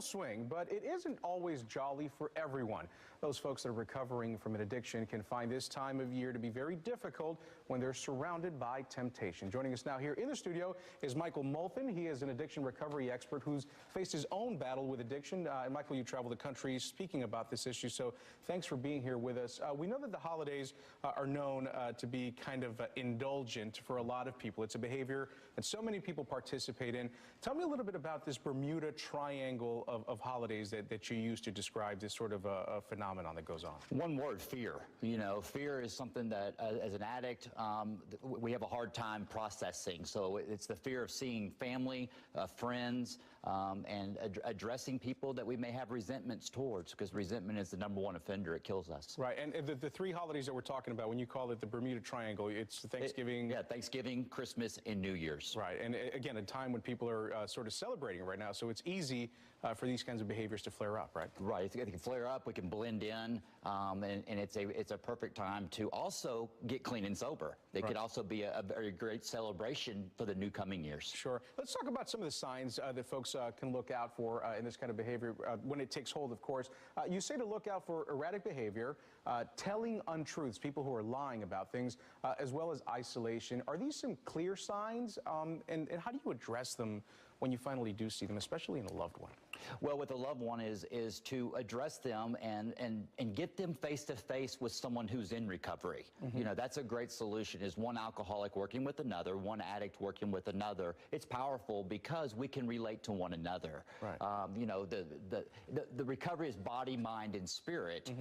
full swing, but it isn't always jolly for everyone. Those folks that are recovering from an addiction can find this time of year to be very difficult when they're surrounded by temptation. Joining us now here in the studio is Michael Moulton. He is an addiction recovery expert who's faced his own battle with addiction. And Michael, you travel the country speaking about this issue, so thanks for being here with us. We know that the holidays are known to be kind of indulgent for a lot of people. It's a behavior that so many people participate in. Tell me a little bit about this Bermuda Triangle of holidays that you use to describe this sort of a phenomenon that goes on. One word: fear. You know, fear is something that as an addict, we have a hard time processing. So it's the fear of seeing family, friends, and addressing people that we may have resentments towards, because resentment is the #1 offender. It kills us. Right, and the three holidays that we're talking about, when you call it the Bermuda Triangle, it's Thanksgiving. Yeah, Thanksgiving, Christmas, and New Year's. Right, and again, a time when people are sort of celebrating right now, so it's easy for these kinds of behaviors to flare up, right? Right, it can flare up, we can blend in, and it's a perfect time to also get clean and sober. It could also be a very great celebration for the new coming years. Sure. Let's talk about some of the signs that folks can look out for in this kind of behavior when it takes hold, of course. You say to look out for erratic behavior, telling untruths, people who are lying about things, as well as isolation. Are these some clear signs, and how do you address them when you finally do see them, especially in a loved one? Well, with a loved one is to address them and get them face to face with someone who's in recovery. You know, that's a great solution, is one alcoholic working with another, one addict working with another. It's powerful because we can relate to one another. Right. You know, the recovery is body, mind, and spirit.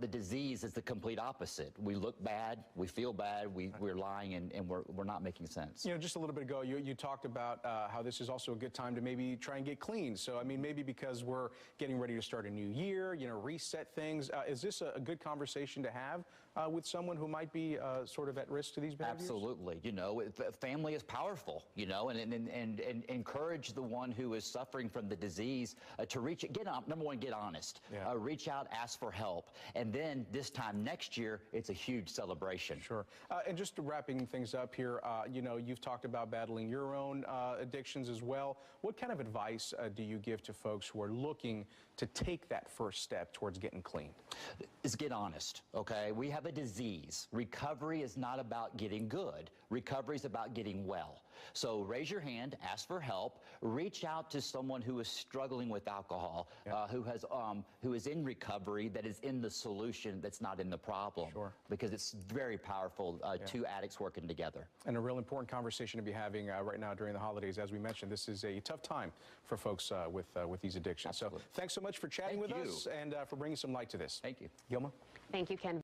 The disease is the complete opposite. We look bad, we feel bad, we're lying, and we're not making sense. You know, just a little bit ago, you talked about how this is also a good time to maybe try and get clean. So, I mean, maybe because we're getting ready to start a new year, you know, reset things. Is this a good conversation to have with someone who might be sort of at risk to these behaviors? Absolutely. You know, family is powerful, you know, and encourage the one who is suffering from the disease to #1, get honest. Yeah. Reach out, ask for help. And then this time next year, it's a huge celebration. Sure. And just wrapping things up here, you know, you've talked about battling your own addictions as well. What kind of advice do you give to folks who are looking to take that first step towards getting clean? Is get honest, okay? We have a disease. Recovery is not about getting good. Recovery is about getting well. So raise your hand, ask for help, reach out to someone who is struggling with alcohol, who is in recovery, that is in the solution, that's not in the problem. Sure. Because it's very powerful, two addicts working together. And a real important conversation to be having right now during the holidays. As we mentioned, this is a tough time for folks with these addictions. Absolutely. So thanks so much for chatting with us and for bringing some light to this. Thank you. Gilma? Thank you, Ken.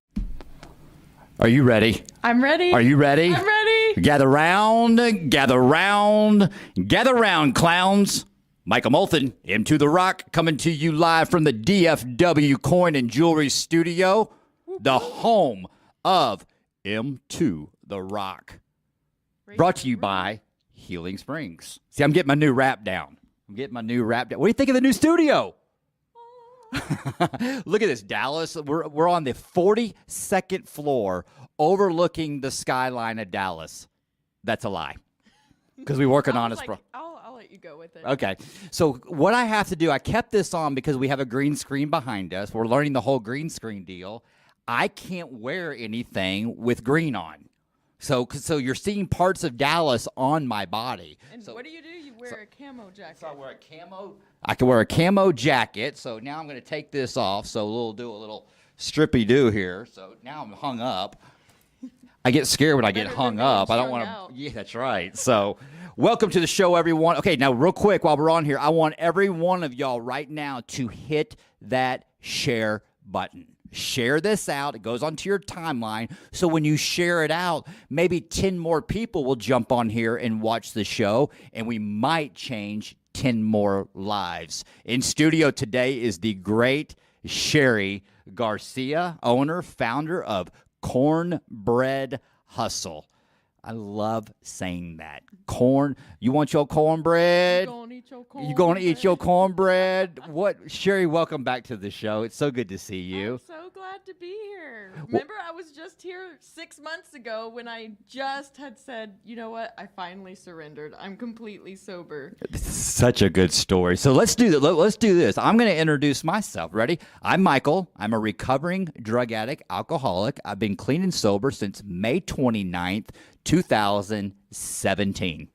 Are you ready? I'm ready. Are you ready? I'm ready. Gather round, gather round, gather round, clowns. Michael Moulton, M2 The Rock, coming to you live from the DFW Coin and Jewelry Studio, the home of M2 The Rock. Brought to you by Healing Springs. See, I'm getting my new rap down. What do you think of the new studio? Look at this, Dallas. We're on the 42nd floor overlooking the skyline of Dallas. That's a lie, because we're working on it. I'll let you go with it. Okay. So what I have to do, I kept this on because we have a green screen behind us. We're learning the whole green screen deal. I can't wear anything with green on. So you're seeing parts of Dallas on my body. And what do? You wear a camo jacket. So I wear a camo. I can wear a camo jacket. So now I'm going to take this off. So we'll do a little strippy do here. So now I'm hung up. I get scared when I get hung up. I don't want to. Yeah, that's right. So welcome to the show, everyone. Okay, now real quick while we're on here, I want every one of y'all right now to hit that share button. Share this out. It goes onto your timeline. So when you share it out, maybe 10 more people will jump on here and watch the show, and we might change 10 more lives. In studio today is the great Cheri Garcia, owner, founder of Cornbread Hustle. I love saying that. Corn. You want your cornbread? You going to eat your cornbread? What? Cheri, welcome back to the show. It's so good to see you. I'm so glad to be here. Remember, I was just here 6 months ago when I just had said, you know what? I finally surrendered. I'm completely sober. Such a good story. So let's do that. Let's do this. I'm going to introduce myself. Ready? I'm Michael. I'm a recovering drug addict, alcoholic. I've been clean and sober since May 29th, 2017.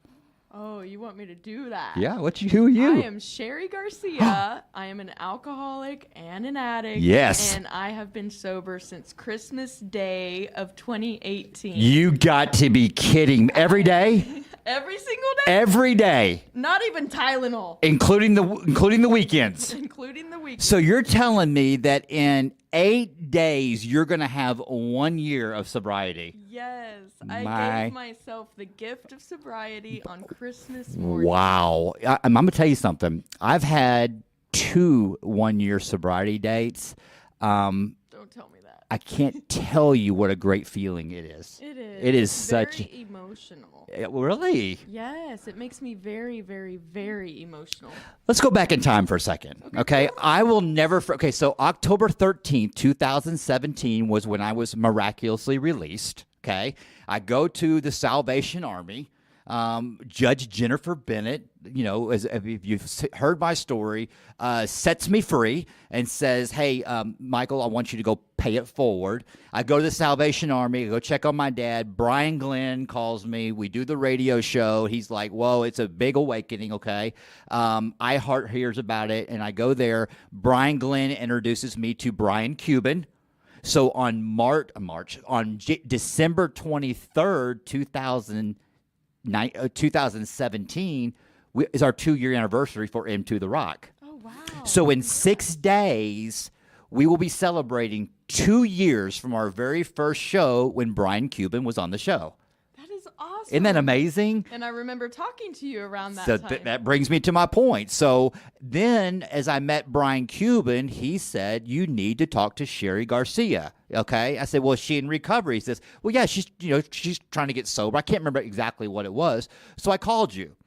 Oh, you want me to do that? Yeah, who are you? I am Cheri Garcia. I am an alcoholic and an addict. Yes. And I have been sober since Christmas Day of 2018. You got to be kidding. Every day? Every single day? Every day. Not even Tylenol. Including the weekends. Including the weekends. So you're telling me that in 8 days, you're going to have 1 year of sobriety? Yes. I gave myself the gift of sobriety on Christmas morning. Wow. I'm going to tell you something. I've had 2 1-year sobriety dates. Don't tell me that. I can't tell you what a great feeling it is. It is. It is very emotional. Really? Yes, it makes me very, very, very emotional. Let's go back in time for a second. Okay. I will never. Okay. So October 13th, 2017 was when I was miraculously released. Okay. I go to the Salvation Army. Judge Jennifer Bennett, if you've heard my story, sets me free and says, hey, Michael, I want you to go pay it forward. I go to the Salvation Army, I go check on my dad. Brian Glenn calls me. We do the radio show. He's like, whoa, it's a big awakening, okay? iHeart hears about it, and I go there. Brian Glenn introduces me to Brian Cuban. So on December 23rd, 2017 is our 2-year anniversary for Into the Rock. Oh, wow. So in 6 days, we will be celebrating 2 years from our very first show when Brian Cuban was on the show. That is awesome. Isn't that amazing? And I remember talking to you around that So time. that brings me to my point. So then as I met Brian Cuban, he said, you need to talk to Cheri Garcia. Okay. I said, well, is she in recovery? He says, well, yeah, she's trying to get sober. I can't remember exactly what it was. So I called you.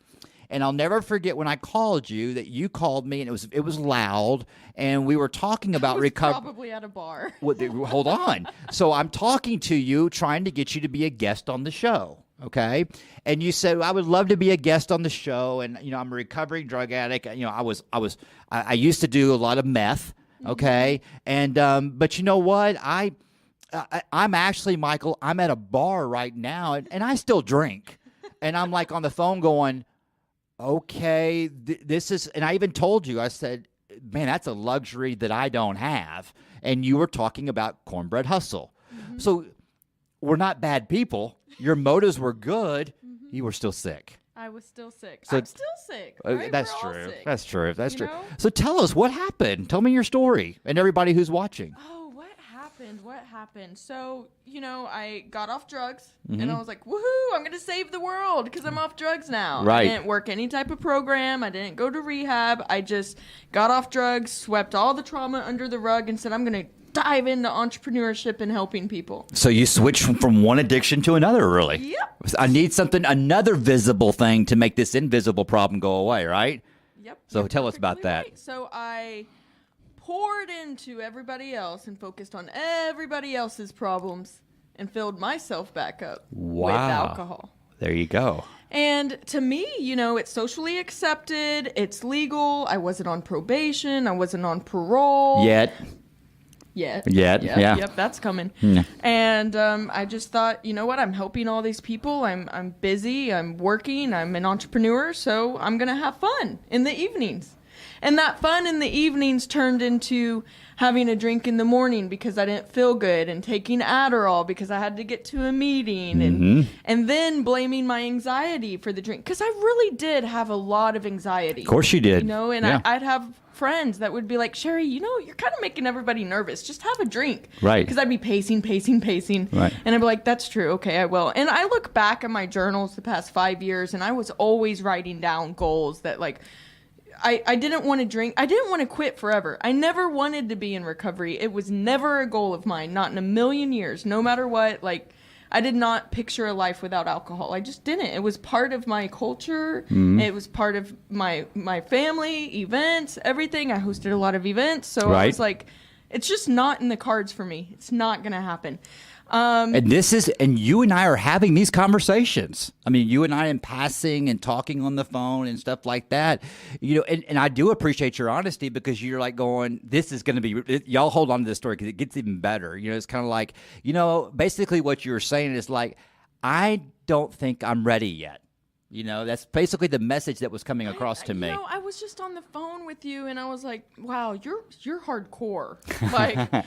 And I'll never forget when I called you that you called me, and it was loud, and we were talking about recovery. Probably at a bar. Hold on. So I'm talking to you, trying to get you to be a guest on the show. Okay. And you said, I would love to be a guest on the show. And, I'm a recovering drug addict. I used to do a lot of meth. Okay. And, but you know what? I'm actually, Michael, I'm at a bar right now and I still drink. And I'm like on the phone going, okay, this is, and I even told you, I said, man, that's a luxury that I don't have. And you were talking about Cornbread Hustle. Mm-hmm. So we're not bad people. Your motives were good. Mm-hmm. You were still sick. I was still sick. So, I'm still sick. Right? That's We're all true. sick. That's true. That's true. know? So tell us what happened. Tell me your story and everybody who's watching. Oh, what happened? What happened? So, I got off drugs Mm-hmm. and I was like, woohoo, I'm going to save the world because I'm off drugs now. Right. I didn't work any type of program. I didn't go to rehab. I just got off drugs, swept all the trauma under the rug and said, I'm going to dive into entrepreneurship and helping people. So you switched from one addiction to another, really? Yep. I need another visible thing to make this invisible problem go away, right? Yep. So you're tell us about perfectly that. right. So I poured into everybody else and focused on everybody else's problems and filled myself back up with alcohol. There you go. And to me, it's socially accepted. It's legal. I wasn't on probation. I wasn't on parole. Yet. Yeah. Yeah. That's coming. Yeah. And I just thought, you know what? I'm helping all these people. I'm busy. I'm working. I'm an entrepreneur. So I'm going to have fun in the evenings. And that fun in the evenings turned into having a drink in the morning because I didn't feel good and taking Adderall because I had to get to a meeting and then blaming my anxiety for the drink because I really did have a lot of anxiety. Of course you did. And yeah. I'd have friends that would be like, Cheri, you're kind of making everybody nervous. Just have a drink. Right. Because I'd be pacing. Right. And I'd be like, that's true. Okay, I will. And I look back at my journals the past 5 years and I was always writing down goals that I didn't want to drink. I didn't want to quit forever. I never wanted to be in recovery. It was never a goal of mine, not in a million years, no matter what. I did not picture a life without alcohol. I just didn't. It was part of my culture. It was part of my family, events, everything. I hosted a lot of events. So I was like, it's just not in the cards for me. It's not going to happen. And you and I are having these conversations. I mean, you and I in passing and talking on the phone and stuff like that, and I do appreciate your honesty, because you're like going, this is going to be, y'all hold on to this story because it gets even better. It's kind of like, basically what you were saying is like, I don't think I'm ready yet. That's basically the message that was coming across to me. I was just on the phone with you and I was like, wow, you're hardcore. Like,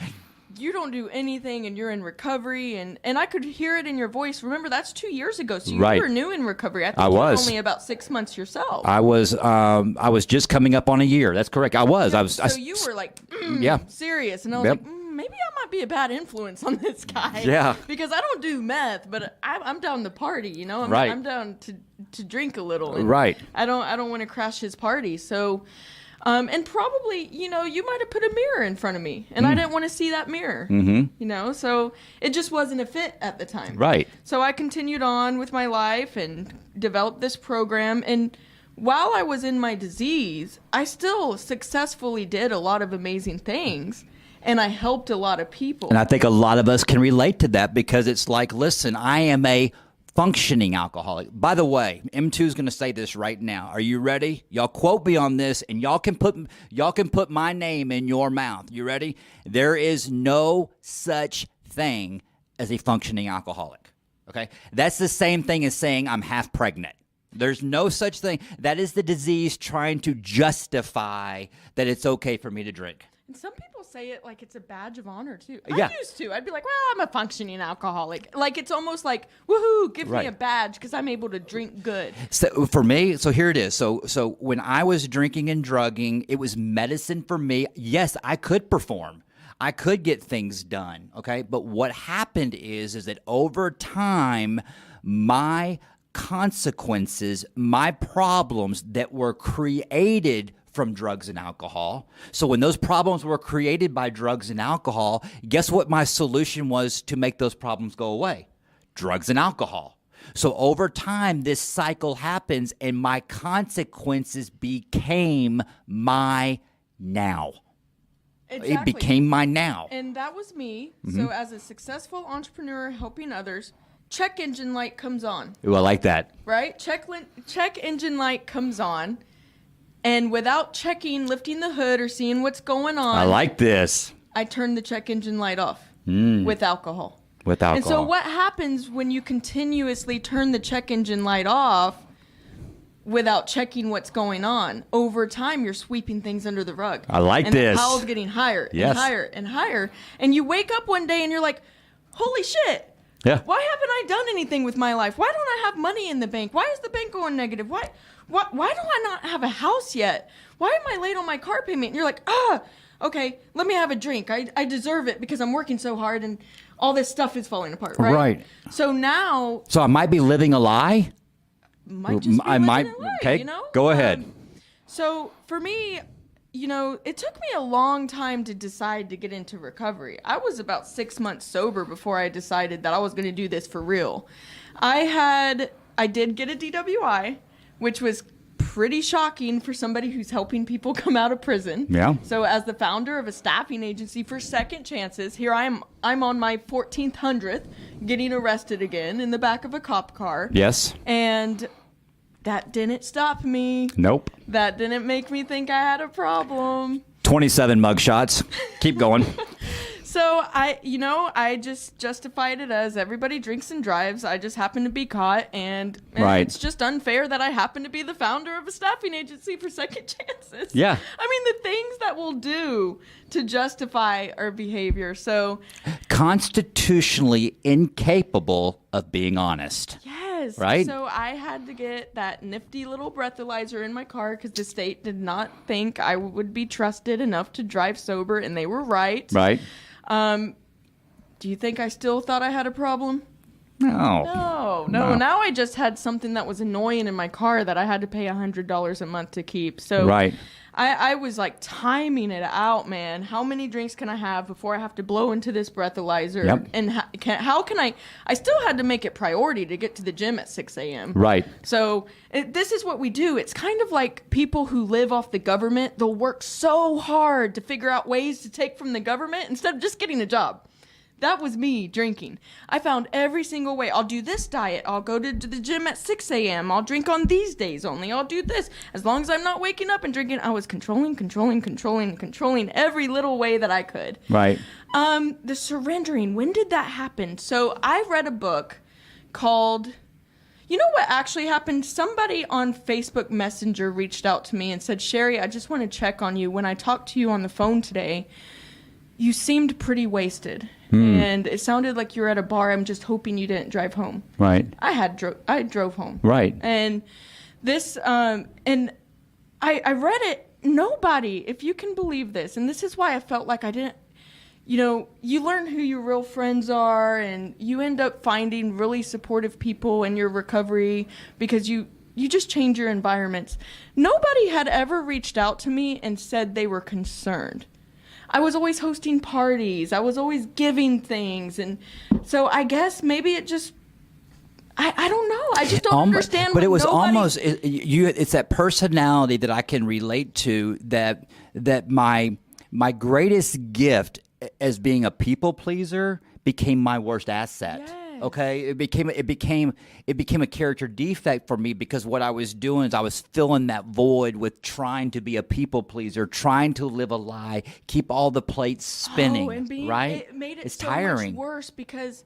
you don't do anything and you're in recovery, and I could hear it in your voice. Remember, that's 2 years ago, so you were new in recovery. I think you were only about 6 months yourself. I was just coming up on a year. That's correct. I was. So you were like, serious, and I was like, maybe I might be a bad influence on this guy. Yeah. Because I don't do meth, but I'm down to party. I'm down to drink a little. And I don't want to crash his party. So. And probably, you might have put a mirror in front of me, and I didn't want to see that mirror, so it just wasn't a fit at the time. Right. So I continued on with my life and developed this program. And while I was in my disease, I still successfully did a lot of amazing things, and I helped a lot of people. And I think a lot of us can relate to that, because it's like, listen, I am a functioning alcoholic. By the way, M2 is going to say this right now. Are you ready? Y'all quote me on this, and y'all can put my name in your mouth. You ready? There is no such thing as a functioning alcoholic. Okay? That's the same thing as saying I'm half pregnant. There's no such thing. That is the disease trying to justify that it's okay for me to drink. And some people say it like it's a badge of honor, too. I used to. I'd be like, well, I'm a functioning alcoholic. Like, it's almost like, woohoo, give me a badge because I'm able to drink good. So for me, so here it is. So when I was drinking and drugging, it was medicine for me. Yes, I could perform. I could get things done, okay? But what happened is that over time, my consequences, my problems that were created from drugs and alcohol. So when those problems were created by drugs and alcohol, guess what my solution was to make those problems go away? Drugs and alcohol. So over time, this cycle happens, and my consequences became my now. Exactly. It became my now. And that was me. So as a successful entrepreneur helping others, check engine light comes on. Ooh, I like that. Right? Check engine light comes on. And without checking, lifting the hood, or seeing what's going on, I like this. I turned the check engine light off with alcohol. With alcohol. And so what happens when you continuously turn the check engine light off without checking what's going on? Over time, you're sweeping things under the rug. I like this. And the pile's getting higher and higher and higher. And you wake up one day and you're like, holy shit. Yeah. Why haven't I done anything with my life? Why don't I have money in the bank? Why is the bank going negative? Why do I not have a house yet? Why am I late on my car payment? And you're like, okay, let me have a drink. I deserve it because I'm working so hard and all this stuff is falling apart, right? Right. So now... So I might be living a lie? Might just be living a lie, okay, go ahead. So for me, it took me a long time to decide to get into recovery. I was about 6 months sober before I decided that I was going to do this for real. I did get a DWI, which was pretty shocking for somebody who's helping people come out of prison. Yeah. So as the founder of a staffing agency for second chances, here I'm on my 1400th getting arrested again in the back of a cop car. Yes. And that didn't stop me. Nope. That didn't make me think I had a problem. 27 mugshots. Keep going. So I just justified it as everybody drinks and drives. I just happen to be caught, and it's just unfair that I happen to be the founder of a staffing agency for second chances. Yeah. I mean, the things that we'll do to justify our behavior. So constitutionally incapable of being honest. Yes. Right? So I had to get that nifty little breathalyzer in my car because the state did not think I would be trusted enough to drive sober, and they were right. Right. Do you think I still thought I had a problem? No. Now I just had something that was annoying in my car that I had to pay $100 a month to keep. So Right. I was like timing it out, man. How many drinks can I have before I have to blow into this breathalyzer? Yep. And how can I still had to make it priority to get to the gym at 6 a.m. Right. So this is what we do. It's kind of like people who live off the government. They'll work so hard to figure out ways to take from the government instead of just getting a job. That was me drinking. I found every single way. I'll do this diet. I'll go to the gym at 6 a.m. I'll drink on these days only. I'll do this. As long as I'm not waking up and drinking, I was controlling every little way that I could. Right. The surrendering, when did that happen? So I read a book called, you know what actually happened? Somebody on Facebook Messenger reached out to me and said, Cheri, I just want to check on you. When I talked to you on the phone today, you seemed pretty wasted. And it sounded like you were at a bar. I'm just hoping you didn't drive home. Right. I drove home. Right. And this, and I read it. Nobody, if you can believe this, and this is why I felt like I didn't, you learn who your real friends are, and you end up finding really supportive people in your recovery because you just change your environments. Nobody had ever reached out to me and said they were concerned. I was always hosting parties. I was always giving things. And so I guess maybe it just, I don't know. I just don't understand. But it was almost, it's that personality that I can relate to, that my greatest gift as being a people pleaser became my worst asset. Yes. Okay, it became a character defect for me, because what I was doing is I was filling that void with trying to be a people pleaser, trying to live a lie, keep all the plates spinning. Right? It made it it's so tiring. much worse because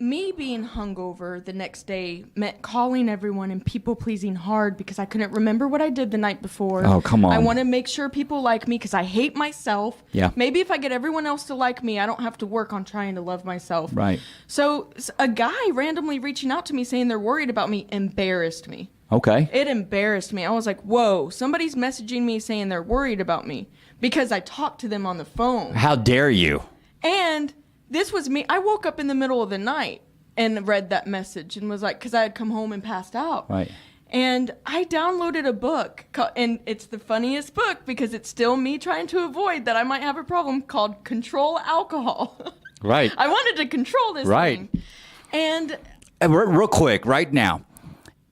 me being hungover the next day meant calling everyone and people pleasing hard because I couldn't remember what I did the night before. Oh, come on. I want to make sure people like me because I hate myself. Yeah. Maybe if I get everyone else to like me, I don't have to work on trying to love myself. Right. So a guy randomly reaching out to me saying they're worried about me embarrassed me. Okay. It embarrassed me. I was like, whoa, somebody's messaging me saying they're worried about me because I talked to them on the phone. How dare you? And this was me. I woke up in the middle of the night and read that message and was like, because I had come home and passed out. Right. And I downloaded a book, and it's the funniest book because it's still me trying to avoid that I might have a problem, called Control Alcohol. Right. I wanted to control this Right. thing. And real quick, right now,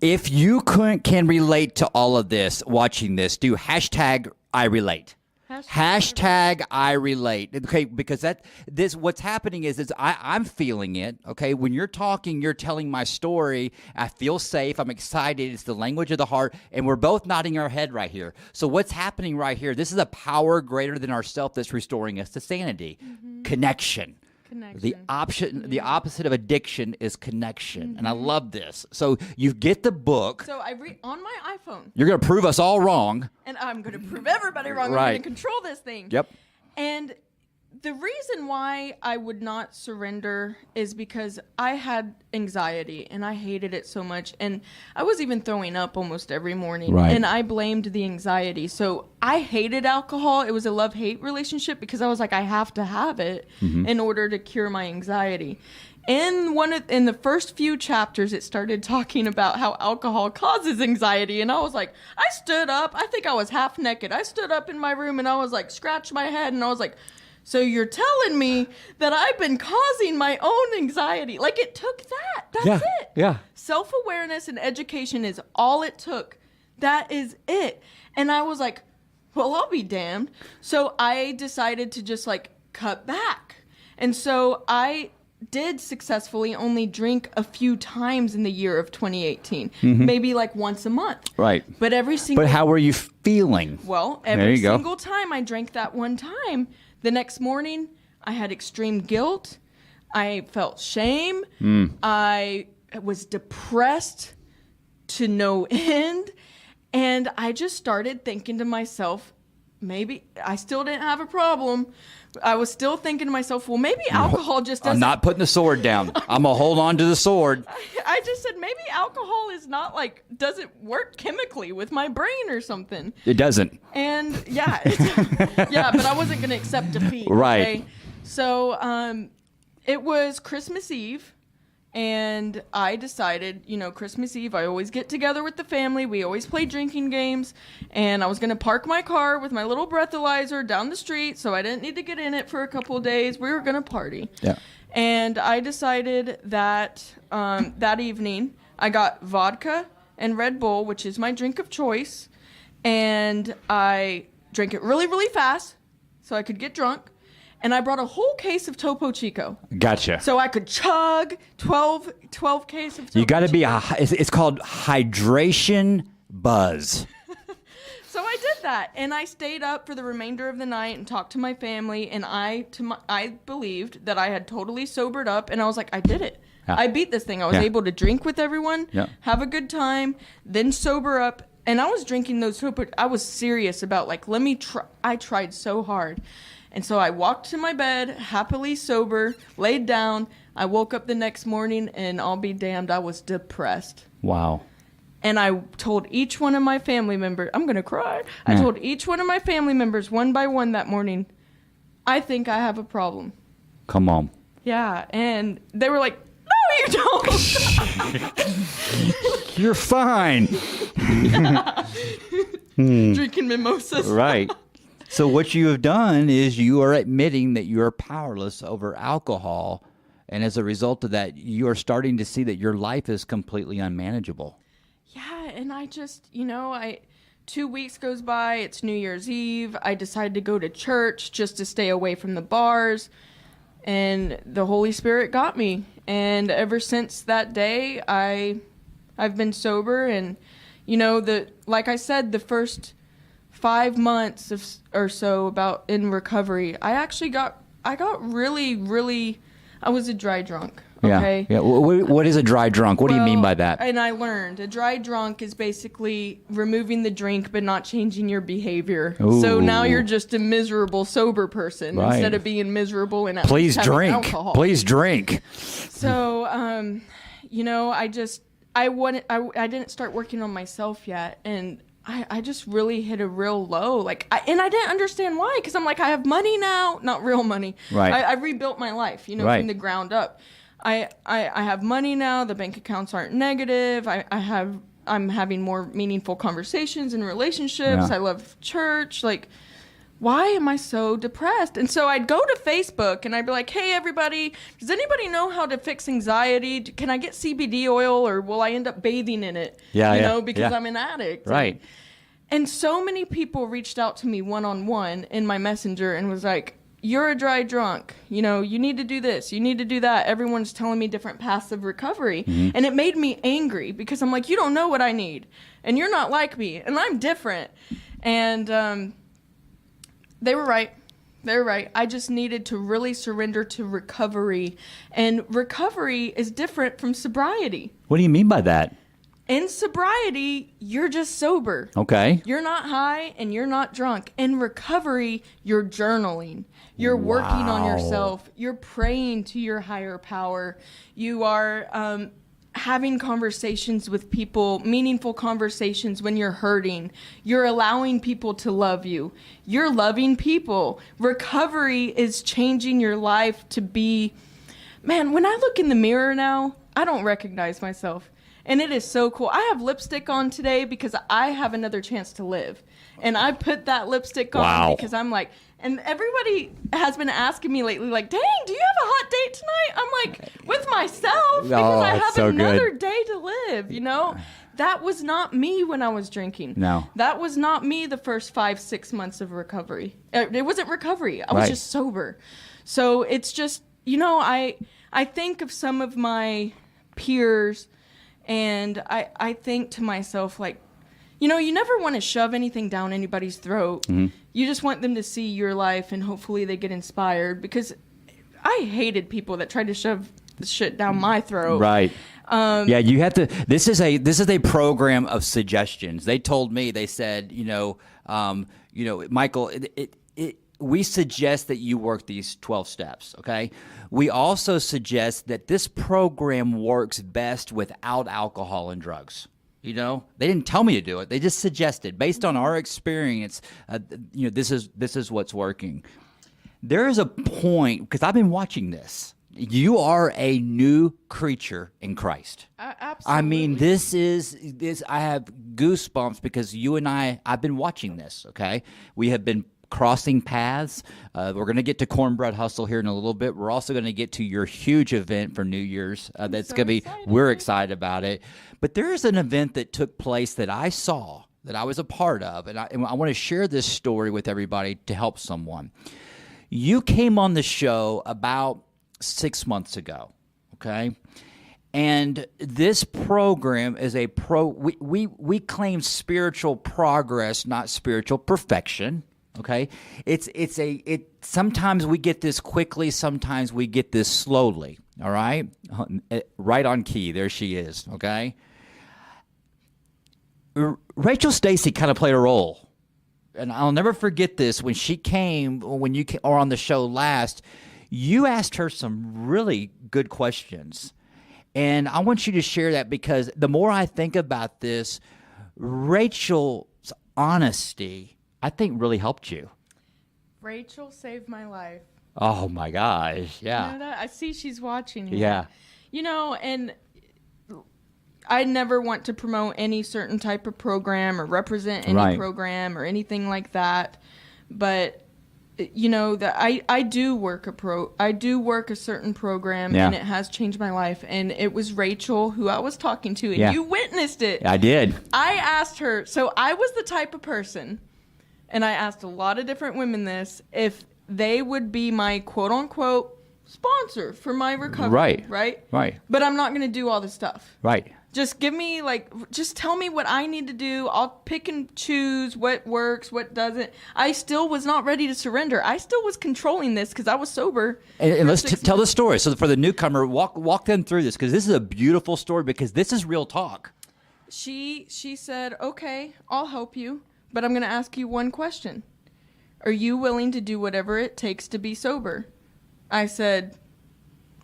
if you can relate to all of this, watching this, do hashtag I relate. Hashtag I relate. Okay, because what's happening is I'm feeling it. Okay, when you're talking, you're telling my story. I feel safe. I'm excited. It's the language of the heart, and we're both nodding our head right here. So what's happening right here? This is a power greater than ourself that's restoring us to sanity. Connection. The opposite of addiction is connection, and I love this. So you get the book. So I read on my iPhone. You're going to prove us all wrong. And I'm going to prove everybody wrong. Right. I'm going to control this thing. Yep. And the reason why I would not surrender is because I had anxiety and I hated it so much. And I was even throwing up almost every morning. Right. And I blamed the anxiety. So I hated alcohol. It was a love-hate relationship because I was like, I have to have it in order to cure my anxiety. In the first few chapters, it started talking about how alcohol causes anxiety, and I was like, I stood up. I think I was half naked. I stood up in my room, and I was like, scratched my head, and I was like, so you're telling me that I've been causing my own anxiety? Like, it took that. That's it. Yeah. Self-awareness and education is all it took. That is it. And I was like, well, I'll be damned. So I decided to just like cut back. And so I did successfully only drink a few times in the year of 2018, maybe like once a month. Right. But every single. But how were you feeling? Well, There every you go. single time I drank that one time, the next morning I had extreme guilt. I felt shame. I was depressed to no end. And I just started thinking to myself, maybe I still didn't have a problem. I was still thinking to myself, well, maybe alcohol just doesn't. I'm not putting the sword down. I'm going to hold on to the sword. I just said, maybe alcohol is not like, doesn't work chemically with my brain or something. It doesn't. And yeah, yeah, but I wasn't going to accept defeat. Right. Okay? So it was Christmas Eve, And I decided, Christmas Eve, I always get together with the family. We always play drinking games. And I was going to park my car with my little breathalyzer down the street so I didn't need to get in it for a couple of days. We were going to party. Yeah. And I decided that that evening I got vodka and Red Bull, which is my drink of choice. And I drank it really, really fast so I could get drunk. And I brought a whole case of Topo Chico. Gotcha. So I could chug 12 case of Topo You got to be Chico. it's called hydration buzz. So I did that, and I stayed up for the remainder of the night and talked to my family, and I believed that I had totally sobered up, and I was like, I did it. Yeah. I beat this thing. I was Yeah. able to drink with everyone, Yeah. have a good time, then sober up, and I was drinking those Topo. I was serious about let me try. I tried so hard. And so I walked to my bed, happily sober, laid down. I woke up the next morning, and I'll be damned, I was depressed. Wow. And I told each one of my family members, I'm going to cry. I told each one of my family members one by one that morning, I think I have a problem. Come on. Yeah. And they were like, no, you don't. You're fine. Drinking mimosas. Right. So what you have done is you are admitting that you are powerless over alcohol. And as a result of that, you are starting to see that your life is completely unmanageable. Yeah, and I just, 2 weeks goes by, it's New Year's Eve, I decided to go to church just to stay away from the bars, and the Holy Spirit got me. And ever since that day, I've been sober, and, like I said, the first 5 months or so about in recovery, I got really, really, I was a dry drunk. Okay. Yeah. What is a dry drunk? What do you mean by that? And I learned a dry drunk is basically removing the drink but not changing your behavior. Ooh. So now you're just a miserable sober person Right. instead of being miserable and at Please least having drink. alcohol. Please drink. So, I didn't start working on myself yet, and I just really hit a real low. And I didn't understand why, because I'm like, I have money now, not real money. Right. I rebuilt my life, Right. from the ground up. I have money now. The bank accounts aren't negative. I'm having more meaningful conversations and relationships. Yeah. I love church. Why am I so depressed? And so I'd go to Facebook and I'd be like, hey, everybody, does anybody know how to fix anxiety? Can I get CBD oil, or will I end up bathing in it? Because I'm an addict. Right. And so many people reached out to me one-on-one in my messenger and was like, you're a dry drunk. You need to do this. You need to do that. Everyone's telling me different paths of recovery. Mm-hmm. And it made me angry because I'm like, you don't know what I need. And you're not like me. And I'm different. And they were right. They're right. I just needed to really surrender to recovery. And recovery is different from sobriety. What do you mean by that? In sobriety, you're just sober. Okay. You're not high and you're not drunk. In recovery, you're journaling. You're working on yourself. You're praying to your higher power. You are having conversations with people, meaningful conversations when you're hurting. You're allowing people to love you. You're loving people. Recovery is changing your life to be... Man, when I look in the mirror now, I don't recognize myself. And it is so cool. I have lipstick on today because I have another chance to live. And I put that lipstick on Wow. because I'm like, and everybody has been asking me lately, like, dang, do you have a hot date tonight? I'm like, with myself, because I that's have so another good. day to live, That was not me when I was drinking. No. That was not me the first 5-6 months of recovery. It wasn't recovery. I was Right. just sober. So it's just, I think of some of my peers, and I think to myself, you never want to shove anything down anybody's throat. Mm-hmm. You just want them to see your life, and hopefully they get inspired, because I hated people that tried to shove the shit down my throat. Right. Yeah, you have to. This is a program of suggestions. They told me. They said, Michael, we suggest that you work these 12 steps. Okay. We also suggest that this program works best without alcohol and drugs. They didn't tell me to do it. They just suggested, based on our experience, this is what's working. There is a point, because I've been watching this. you are a new creature in Christ. Absolutely. I mean, this. I have goosebumps because you and I've been watching this. Okay, we have been crossing paths. We're going to get to Cornbread Hustle here in a little bit. We're also going to get to your huge event for New Year's. That's so going to be. excited. We're excited about it. But there is an event that took place that I saw, that I was a part of, and I want to share this story with everybody to help someone. You came on the show about 6 months ago, okay? And this program is we claim spiritual progress, not spiritual perfection, okay? Sometimes we get this quickly, sometimes we get this slowly, all right? Right on key, there she is, okay? Rachel Stacy kind of played a role. And I'll never forget this. When she came, when you were on the show last, you asked her some really good questions. And I want you to share that because the more I think about this, Rachel's honesty, I think, really helped you. Rachel saved my life. Oh, my gosh. Yeah. You know that? I see she's watching here. Yeah. You know, and I never want to promote any certain type of program or represent any program or anything like that. But you know that I do work a certain program, and it has changed my life. And it was Rachel who I was talking to, and you witnessed it. I did. I asked her. So I was the type of person, and I asked a lot of different women this, if they would be my quote unquote sponsor for my recovery. Right. But I'm not going to do all this stuff. Right. Just give me, just tell me what I need to do. I'll pick and choose what works, what doesn't. I still was not ready to surrender. I still was controlling this because I was sober. And let's tell the story. So for the newcomer, walk them through this, because this is a beautiful story, because this is real talk. She said, okay, I'll help you, but I'm going to ask you one question. Are you willing to do whatever it takes to be sober? I said,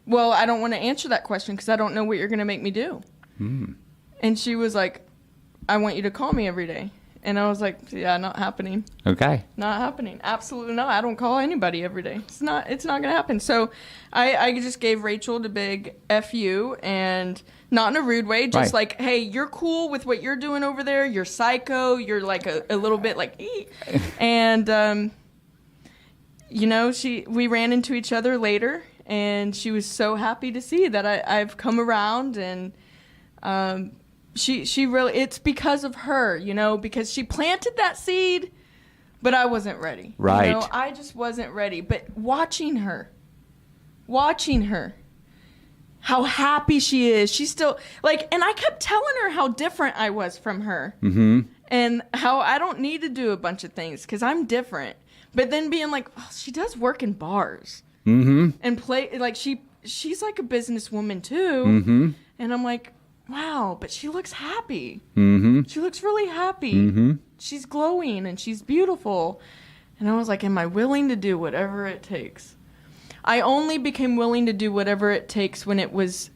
well, I don't want to answer that question because I don't know what you're going to make me do. And she was like, I want you to call me every day. And I was like, yeah, not happening. Okay. Not happening. Absolutely not. I don't call anybody every day. It's not going to happen. So I just gave Rachel the big FU, and not in a rude way, just like, hey, you're cool with what you're doing over there. You're psycho. You're like a little bit like, and, you know, we ran into each other later, and she was so happy to see that I've come around, and she really, it's because of her, you know, because she planted that seed, but I wasn't ready. Right. You know, I just wasn't ready. But watching her, how happy she is. She's still and I kept telling her how different I was from her. Mm-hmm. And how I don't need to do a bunch of things because I'm different. But then being like, oh, she does work in bars. Mm-hmm. And play, she's like a businesswoman too. Mm-hmm. And I'm like, wow, but she looks happy. Mm-hmm. She looks really happy. Mm-hmm. She's glowing and she's beautiful. And I was like, am I willing to do whatever it takes? I only became willing to do whatever it takes when it was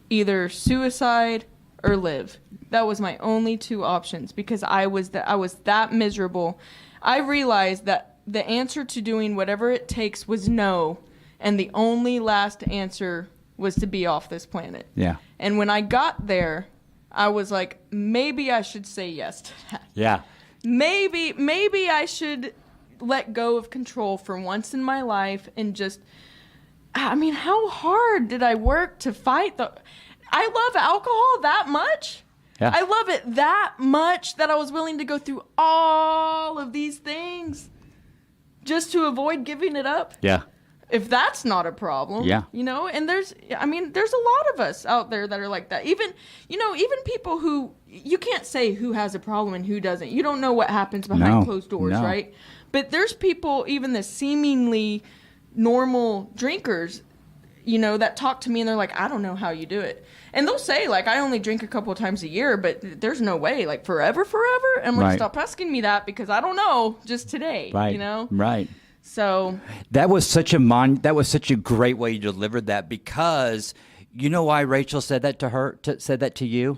either suicide or live. That was my only two options because I was that miserable. I realized that the answer to doing whatever it takes was no, and the only last answer was to be off this planet. Yeah. And when I got there, I was like, maybe I should say yes to that. Yeah. Maybe I should let go of control for once in my life and just, I mean, how hard did I work to fight I love alcohol that much. Yeah. I love it that much that I was willing to go through all of these things just to avoid giving it up. Yeah. If that's not a problem, you know, and there's a lot of us out there that are like that. Even people who, you can't say who has a problem and who doesn't. You don't know what happens behind closed doors, right? But there's people, even the seemingly normal drinkers, you know, that talk to me and they're like, I don't know how you do it. And they'll say, I only drink a couple of times a year, but there's no way, forever. And I'm like, stop asking me that because I don't know, just today, you know? Right. So that was such a great way you delivered that, because you know why Rachel said that to her, said that to you?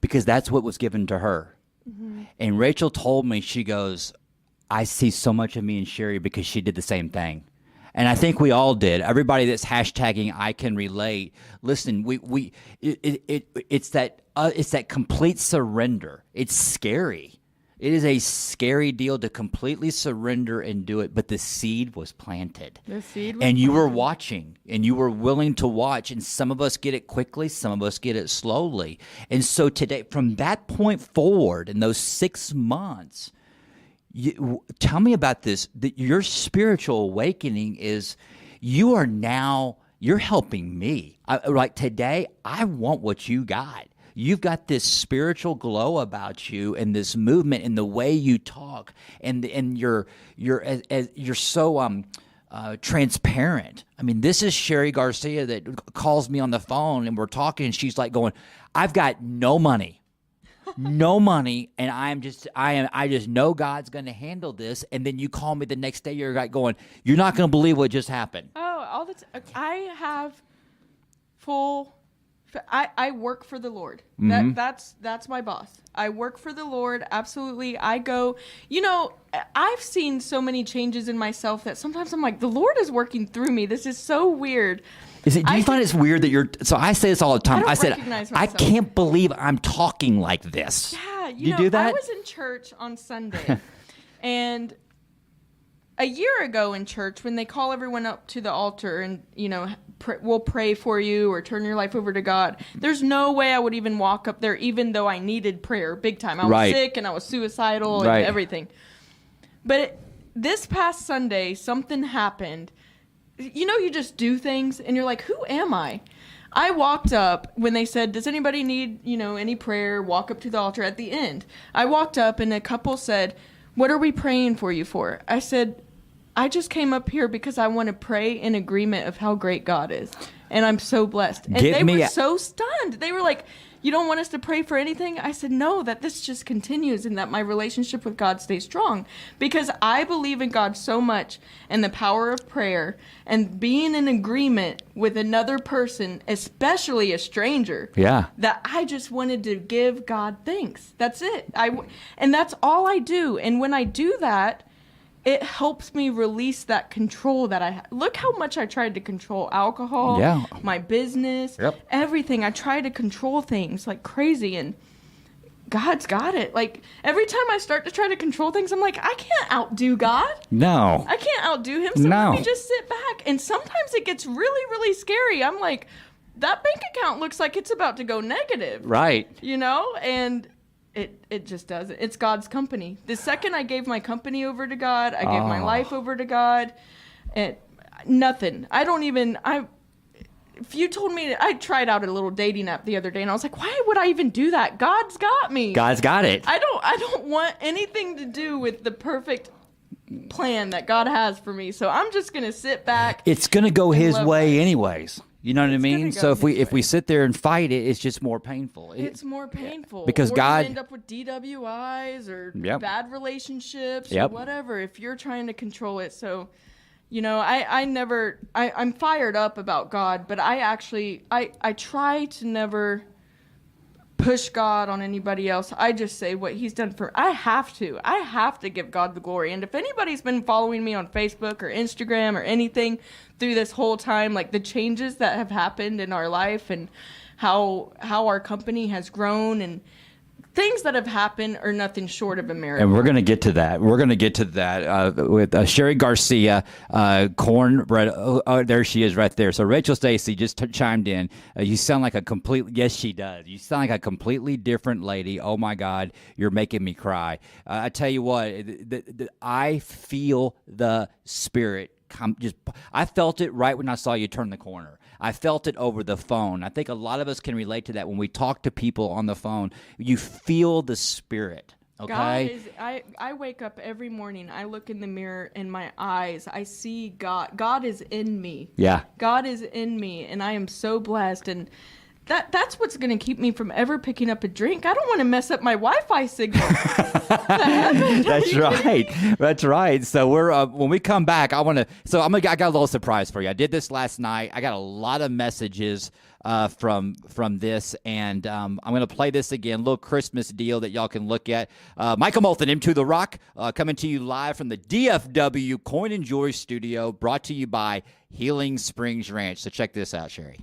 Because that's what was given to her. Mm-hmm. And Rachel told me, she goes, I see so much of me in Cheri because she did the same thing. And I think we all did. Everybody that's hashtagging I can relate. Listen, it's that complete surrender. It's scary. It is a scary deal to completely surrender and do it, but the seed was planted. The seed was and you planted. were watching, and you were willing to watch, and some of us get it quickly, some of us get it slowly. And so today, from that point forward, in those 6 months, tell me about this. Your spiritual awakening is you're helping me. Like today, I want what you got. You've got this spiritual glow about you, and this movement, and the way you talk, and you're so transparent. I mean, this is Cheri Garcia that calls me on the phone, and we're talking, and she's like going, "I've got no money, and I just know God's going to handle this." And then you call me the next day, you're like going, "You're not going to believe what just happened." Oh, all the time. I have full. I work for the Lord. That's my boss. I work for the Lord. Absolutely. I go, I've seen so many changes in myself that sometimes I'm like, the Lord is working through me. This is so weird. Do you find it's weird that so I say this all the time. I said, I can't believe I'm talking like this. Yeah. You do that? I was in church on Sunday and a year ago in church, when they call everyone up to the altar and, we'll pray for you or turn your life over to God, there's no way I would even walk up there, even though I needed prayer big time. I was sick and I was suicidal and everything. But this past Sunday, something happened. You just do things and you're like, who am I? I walked up when they said, does anybody need, any prayer? Walk up to the altar at the end. I walked up and a couple said, what are we praying for you for? I said, I just came up here because I want to pray in agreement of how great God is. And I'm so blessed. And they were so stunned. They were like, you don't want us to pray for anything? I said, no, that this just continues and that my relationship with God stays strong. Because I believe in God so much and the power of prayer and being in agreement with another person, especially a stranger, that I just wanted to give God thanks. That's it. And that's all I do. And when I do that, it helps me release that control that I have. Look how much I tried to control alcohol, my business, everything. I try to control things like crazy, and God's got it. Like, every time I start to try to control things, I'm like, I can't outdo God. No. I can't outdo him, so let me just sit back. And sometimes it gets really, really scary. I'm like, that bank account looks like it's about to go negative. Right. And it just doesn't. It's God's company. The second I gave my company over to God, I gave my life over to God, and nothing. If you told me, I tried out a little dating app the other day, and I was like, why would I even do that? God's got me. God's got it. I don't want anything to do with the perfect plan that God has for me. So I'm just going to sit back. It's going to go his way anyways. You know what I mean? So if we sit there and fight it, it's just more painful. It's more painful. Because or God you end up with DWIs or bad relationships or whatever if you're trying to control it. So, I'm fired up about God, but I try to never push God on anybody else. I just say what he's done I have to give God the glory. And if anybody's been following me on Facebook or Instagram or anything through this whole time, like the changes that have happened in our life and how our company has grown and things that have happened are nothing short of a miracle. And we're going to get to that. With Cheri Garcia, Cornbread. Oh, there she is right there. So Rachel Stacy just chimed in. You sound like yes, she does. You sound like a completely different lady. Oh, my God, you're making me cry. I tell you what, I feel the Spirit. I felt it right when I saw you turn the corner. I felt it over the phone. I think a lot of us can relate to that when we talk to people on the phone. You feel the Spirit. Okay. I wake up every morning. I look in the mirror in my eyes. I see God. God is in me. Yeah. God is in me, and I am so blessed. And that's what's going to keep me from ever picking up a drink. I don't want to mess up my Wi-Fi signal. That's right. That's right. So we're when we come back, I got a little surprise for you. I did this last night. I got a lot of messages from this, and I'm going to play this again, little Christmas deal that y'all can look at. Michael Moulton, Into the Rock, coming to you live from the DFW Coin and Jewelry Studio, brought to you by Healing Springs Ranch. So check this out, Cheri.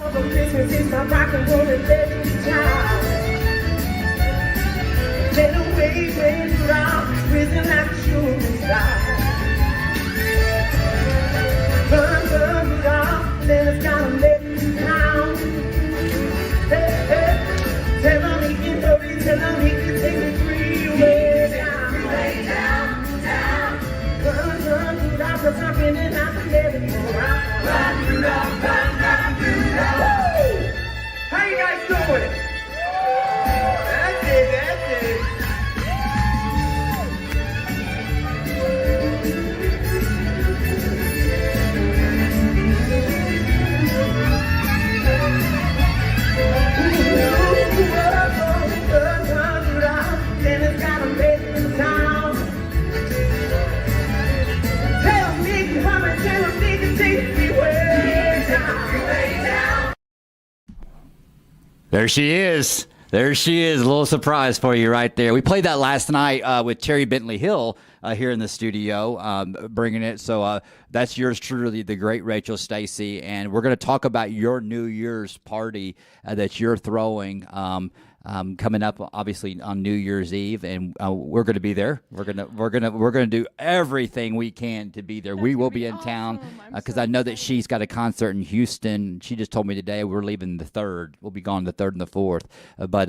How you guys doing? That's it, that's it. There she is. There she is. A little surprise for you right there. We played that last night with Terry Bentley Hill here in the studio, bringing it. So that's yours truly, the great Rachel Stacey. And we're going to talk about your New Year's party that you're throwing coming up, obviously on New Year's Eve, and we're going to be there. We're gonna do everything we can to be there. We will be in town because I know that she's got a concert in Houston. She just told me today we're leaving the 3rd. We'll be gone the 3rd and the 4th. But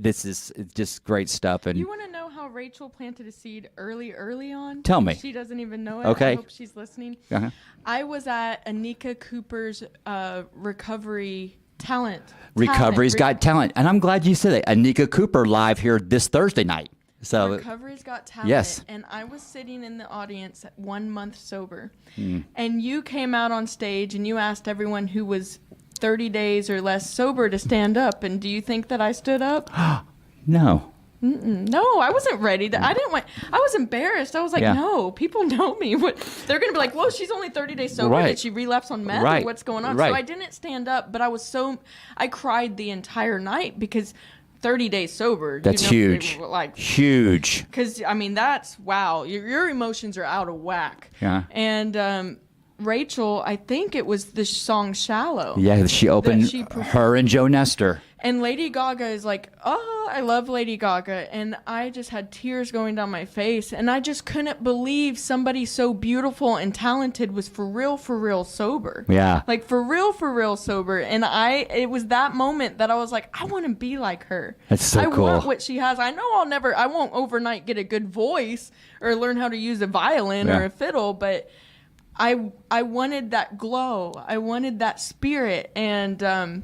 this is just great stuff. And you want to know how Rachel planted a seed early on? Tell me. She doesn't even know it. Okay. I hope she's listening. Uh-huh. I was at Anika Cooper's recovery talent. Recovery's Got Talent. And I'm glad you said that. Anika Cooper live here this Thursday night. So Recovery's Got Talent. Yes. And I was sitting in the audience 1 month sober. And you came out on stage and you asked everyone who was 30 days or less sober to stand up. And do you think that I stood up? No. No, I wasn't ready to. I was embarrassed. I was like, no, people know me. What they're gonna be like? Whoa, she's only 30 days sober. Right. Did she relapse on meth? Right. Or what's going on? Right. So I didn't stand up, but I cried the entire night because 30 days sober. That's huge. Like huge. Because I mean, that's wow. Your emotions are out of whack. Yeah. And Rachel, I think it was the song "Shallow." Yeah, she opened her and Joe Nestor. And Lady Gaga is like, oh, I love Lady Gaga. And I just had tears going down my face. And I just couldn't believe somebody so beautiful and talented was for real sober. Yeah. Like for real sober. And it was that moment that I was like, I want to be like her. That's so cool. I want what she has. I know I won't overnight get a good voice or learn how to use a violin or a fiddle, but I wanted that glow. I wanted that spirit. And,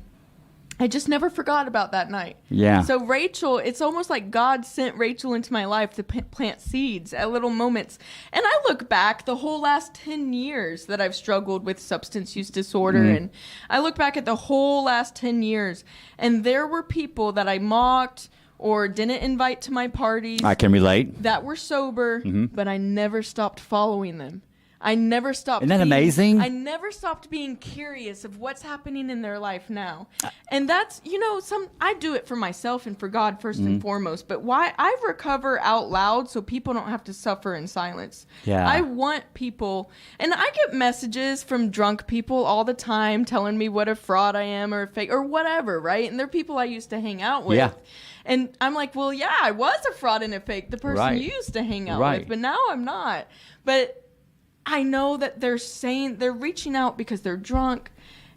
I just never forgot about that night. Yeah. So Rachel, it's almost like God sent Rachel into my life to plant seeds at little moments. And I look back the whole last 10 years that I've struggled with substance use disorder. And I look back at the whole last 10 years. And there were people that I mocked or didn't invite to my parties. I can relate. That were sober, but I never stopped following them. I never stopped. Isn't that amazing? I never stopped being curious of what's happening in their life now. And that's, I do it for myself and for God first and foremost. But why I recover out loud so people don't have to suffer in silence. Yeah. I want people, and I get messages from drunk people all the time telling me what a fraud I am or a fake or whatever, right? And they're people I used to hang out with. Yeah. And I'm like, well, yeah, I was a fraud and a fake, the person you used to hang out with, but now I'm not. But I know that they're reaching out because they're drunk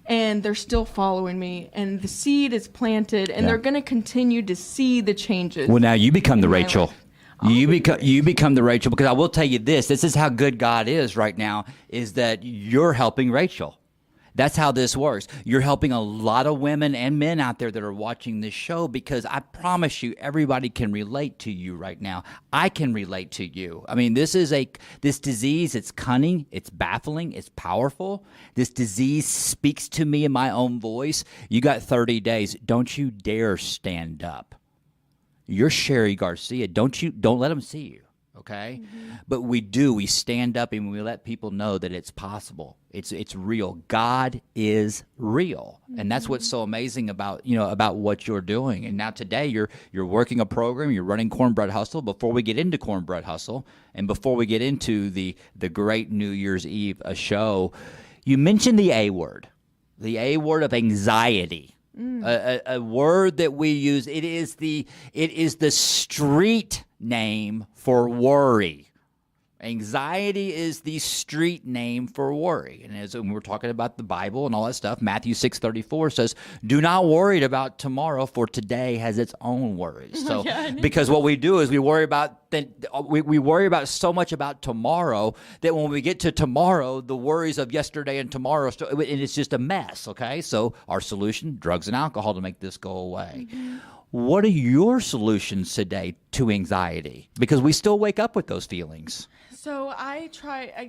and they're still following me and the seed is planted and they're going to continue to see the changes. Well, now you become the Rachel. You become the Rachel, because I will tell you this is how good God is right now, is that you're helping Rachel. That's how this works. You're helping a lot of women and men out there that are watching this show, because I promise you, everybody can relate to you right now. I can relate to you. I mean, this disease, it's cunning, it's baffling, it's powerful. This disease speaks to me in my own voice. You got 30 days. Don't you dare stand up. You're Cheri Garcia. Don't let them see you. okay? But we stand up and we let people know that it's possible. It's real. God is real. And that's what's so amazing about what you're doing. And now today you're working a program, you're running Cornbread Hustle. Before we get into Cornbread Hustle and before we get into the great New Year's Eve show, you mentioned the A word of anxiety. A word that we use. It is the street name for worry. Anxiety is the street name for worry. And as when we're talking about the Bible and all that stuff, Matthew 6:34 says, "Do not worry about tomorrow, for today has its own worries." So, because what we do is we worry about so much about tomorrow that when we get to tomorrow, the worries of yesterday and tomorrow, and it's just a mess. Okay, so our solution: drugs and alcohol to make this go away. What are your solutions today to anxiety? Because we still wake up with those feelings. So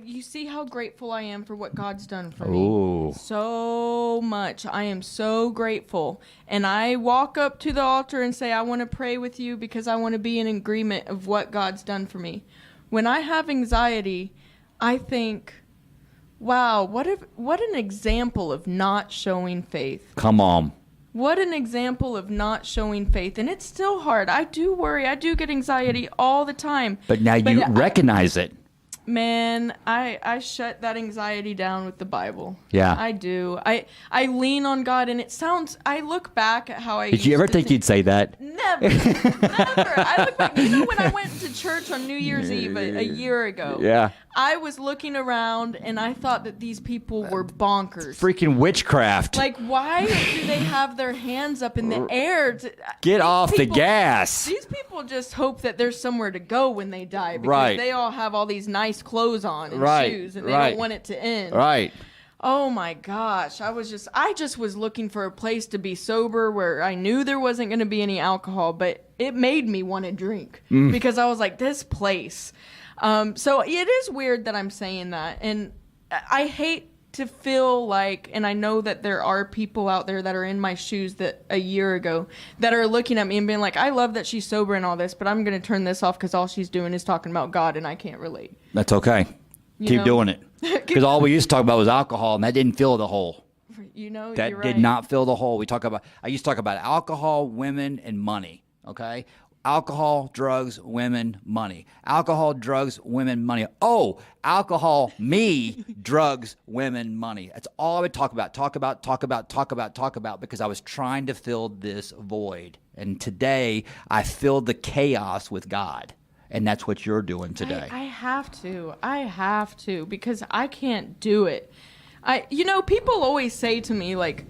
you see how grateful I am for what God's done for me. So much. I am so grateful. And I walk up to the altar and say, I want to pray with you because I want to be in agreement of what God's done for me. When I have anxiety, I think, wow, what an example of not showing faith. Come on. What an example of not showing faith. And it's still hard. I do worry. I do get anxiety all the time. But now you recognize it. Man, I shut that anxiety down with the Bible. Yeah. I do. I lean on God, and I look back at how I Did you ever think you'd say that? Never. Never. I look back. You know, when I went to church on New Year's Eve a year ago, yeah, I was looking around, and I thought that these people were bonkers. Freaking witchcraft. Like, why do they have their hands up in the air? Get off the gas. These people just hope that there's somewhere to go when they die because they all have all these nice clothes on and shoes, and they don't want it to end. Right. Oh my gosh. I just was looking for a place to be sober where I knew there wasn't going to be any alcohol, but it made me want to drink because I was like, this place. So it is weird that I'm saying that. And I hate to feel like, and I know that there are people out there that are in my shoes that a year ago that are looking at me and being like, I love that she's sober and all this, but I'm going to turn this off because all she's doing is talking about God and I can't relate. That's okay. Keep doing it. Because all we used to talk about was alcohol, and that didn't fill the hole. That you're did right. not fill the hole. I used to talk about alcohol, women, and money. Okay? Alcohol, drugs, women, money. Alcohol, drugs, women, money. Oh, alcohol, me, drugs, women, money. That's all I would talk about, because I was trying to fill this void. And today, I filled the chaos with God. And that's what you're doing today. I have to, because I can't do it. People always say to me, like,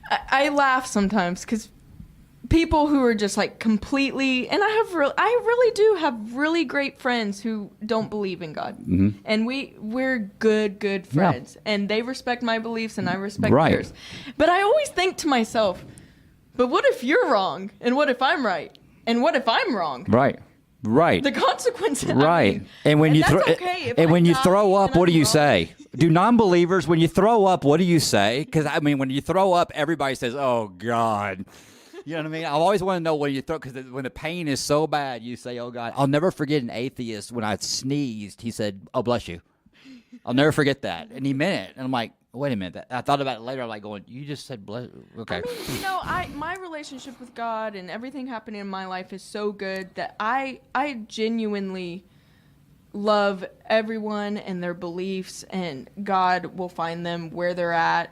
I laugh sometimes because people who are just like completely, and I really do have really great friends who don't believe in God, and we're good friends, and they respect my beliefs and I respect theirs. But I always think to myself, but what if you're wrong, and what if I'm right, and what if I'm wrong? Right. The consequences. Right. And when you throw up, what do you say? Do non-believers, when you throw up, what do you say? Because when you throw up, everybody says, "Oh God." You know what I mean? I always want to know when you throw, because when the pain is so bad, you say, "Oh God." I'll never forget an atheist when I sneezed. He said, "Oh, bless you." I'll never forget that, and he meant it. And I'm like, wait a minute. I thought about it later. I'm like, going, you just said, bless. Okay. My relationship with God and everything happening in my life is so good that I genuinely love everyone and their beliefs, and God will find them where they're at.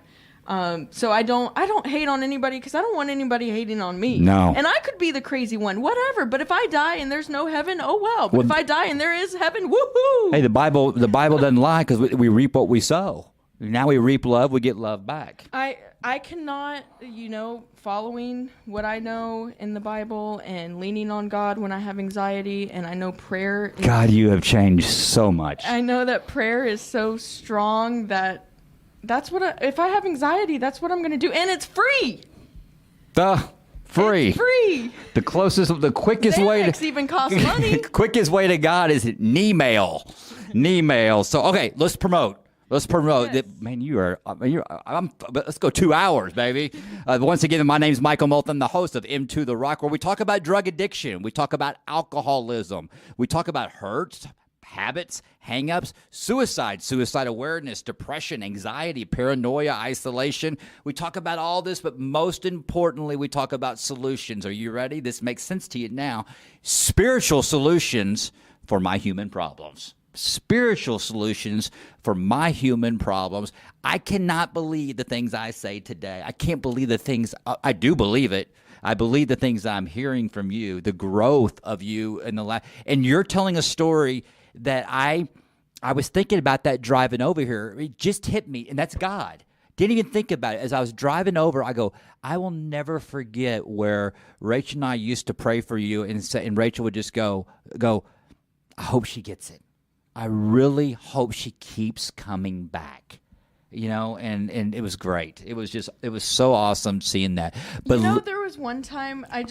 So I don't hate on anybody because I don't want anybody hating on me. No. And I could be the crazy one, whatever. But if I die and there's no heaven, oh well. But if I die and there is heaven, woohoo! Hey, the Bible doesn't lie, because we reap what we sow. Now we reap love, we get love back. I cannot, following what I know in the Bible and leaning on God when I have anxiety, and I know prayer. God, you have changed so much. I know that prayer is so strong that that's what if I have anxiety, that's what I'm going to do, and it's free. Free. It's free. The quickest way to even costs money. Quickest way to God is Knee mail. So okay, let's promote Let's promote. Yes. Man, let's go 2 hours, baby. Once again, my name's Michael Moulton, the host of M2 The Rock, where we talk about drug addiction. We talk about alcoholism. We talk about hurts, habits, hang-ups, suicide awareness, depression, anxiety, paranoia, isolation. We talk about all this, but most importantly, we talk about solutions. Are you ready? This makes sense to you now. Spiritual solutions for my human problems. Spiritual solutions for my human problems. I cannot believe the things I say today. I can't believe the things, I do believe it. I believe the things I'm hearing from you, the growth of you in the last, and you're telling a story that I was thinking about that driving over here. It just hit me, and that's God. Didn't even think about it. As I was driving over, I go, I will never forget where Rachel and I used to pray for you, and Rachel would just go, I hope she gets it. I really hope she keeps coming back, and it was great. It was so awesome seeing that. But there was one time I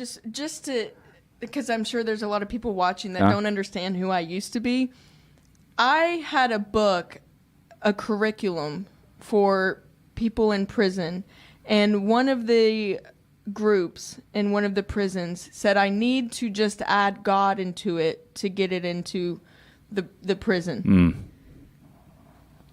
because I'm sure there's a lot of people watching that don't understand who I used to be. I had a book, a curriculum for people in prison, and one of the groups in one of the prisons said I need to just add God into it to get it into the prison.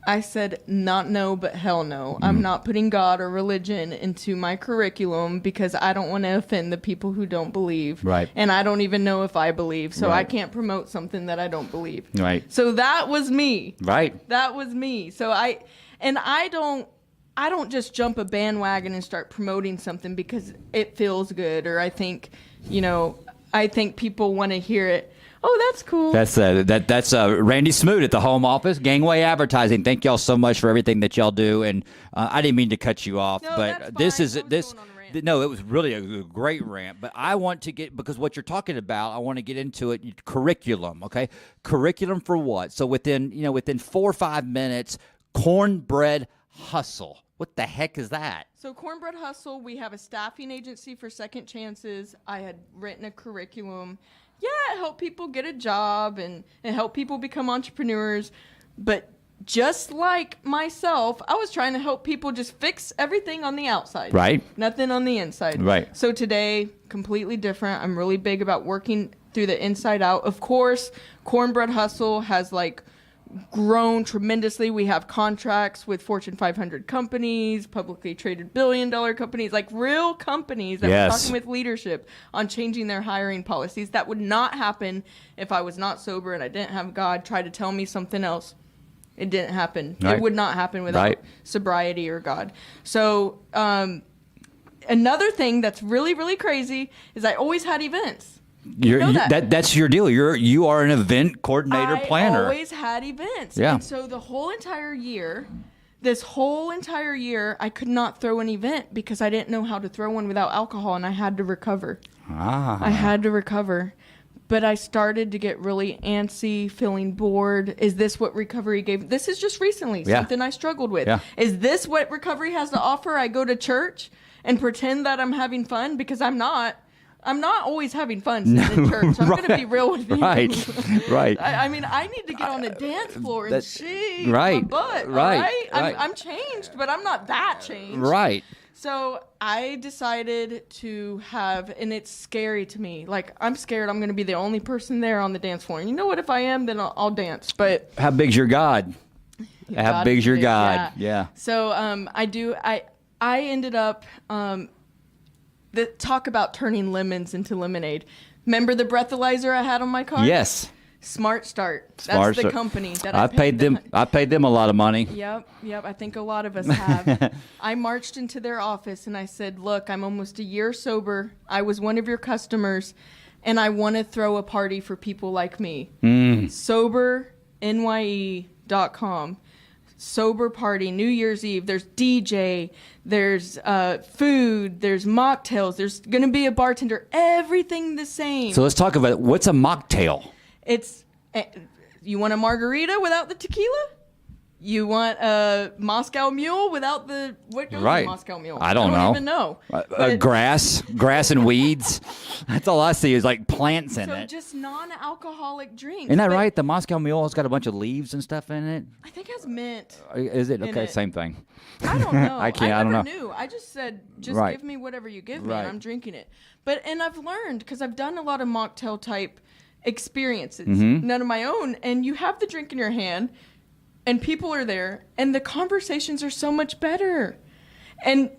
I said, not no, but hell no. I'm not putting God or religion into my curriculum because I don't want to offend the people who don't believe. Right. And I don't even know if I believe, so right. I can't promote something that I don't believe. Right. So that was me. Right. That was me. So I don't just jump a bandwagon and start promoting something because it feels good, or I think people want to hear it. Oh, that's cool. That's Randy Smoot at the Home Office, Gangway Advertising. Thank y'all so much for everything that y'all do. And I didn't mean to cut you off, No, but that's fine. No, it was really a great rant. But I want to get, because what you're talking about, I want to get into it. Curriculum, okay? Curriculum for what? So within 4 or 5 minutes, Cornbread Hustle. What the heck is that? So Cornbread Hustle, we have a staffing agency for second chances. I had written a curriculum. Yeah, help people get a job and help people become entrepreneurs. But just like myself, I was trying to help people just fix everything on the outside. Right. Nothing on the inside. Right. So today, completely different. I'm really big about working through the inside out. Of course, Cornbread Hustle has grown tremendously. We have contracts with Fortune 500 companies, publicly traded billion-dollar companies, real companies that Yes. are talking with leadership on changing their hiring policies. That would not happen if I was not sober and I didn't have God try to tell me something else. It didn't happen. Right. It would not happen without Right. sobriety or God. So another thing that's really, really crazy is I always had events. That's your deal. You are an event coordinator, planner. I always had events. Yeah. And so this whole entire year, I could not throw an event because I didn't know how to throw one without alcohol, and I had to recover. I had to recover. But I started to get really antsy, feeling bored. Is this what recovery gave? This is just recently, something I struggled with. Yeah. Is this what recovery has to offer? I go to church and pretend that I'm having fun because I'm not. I'm not always having fun sitting in church. I'm going to be real with you. Right. I mean, I need to get on the dance floor and shake right. my butt. Right. Right? I'm changed, but I'm not that changed. Right. So I decided to have, and it's scary to me. I'm scared I'm going to be the only person there on the dance floor. And you know what? If I am, then I'll dance. But how big's your God? How big's your God? Yeah. So I ended up. Talk about turning lemons into lemonade. Remember the breathalyzer I had on my car? Yes. Smart Start. That's the company that I paid them. I paid them a lot of money. Yep. I think a lot of us have. I marched into their office and I said, "Look, I'm almost a year sober. I was one of your customers, and I want to throw a party for people like me. SoberNYE.com. Sober party, New Year's Eve. There's DJ, there's food, there's mocktails, there's going to be a bartender, everything the same." So let's talk about what's a mocktail. It's, you want a margarita without the tequila? You want a Moscow Mule without the what goes in Moscow Mule? I don't know. Even know. Grass and weeds. That's all I see is like plants in So it. just non-alcoholic drinks. Isn't that but right? The Moscow Mule has got a bunch of leaves and stuff in it. I think it has mint. Is it? in Okay, it. same thing. I don't know. I don't know. never knew. I just said, just Right. give me whatever you give me, Right. and I'm drinking it. And I've learned, because I've done a lot of mocktail type experiences, Mm-hmm. none of my own, and you have the drink in your hand, and people are there, and the conversations are so much better. And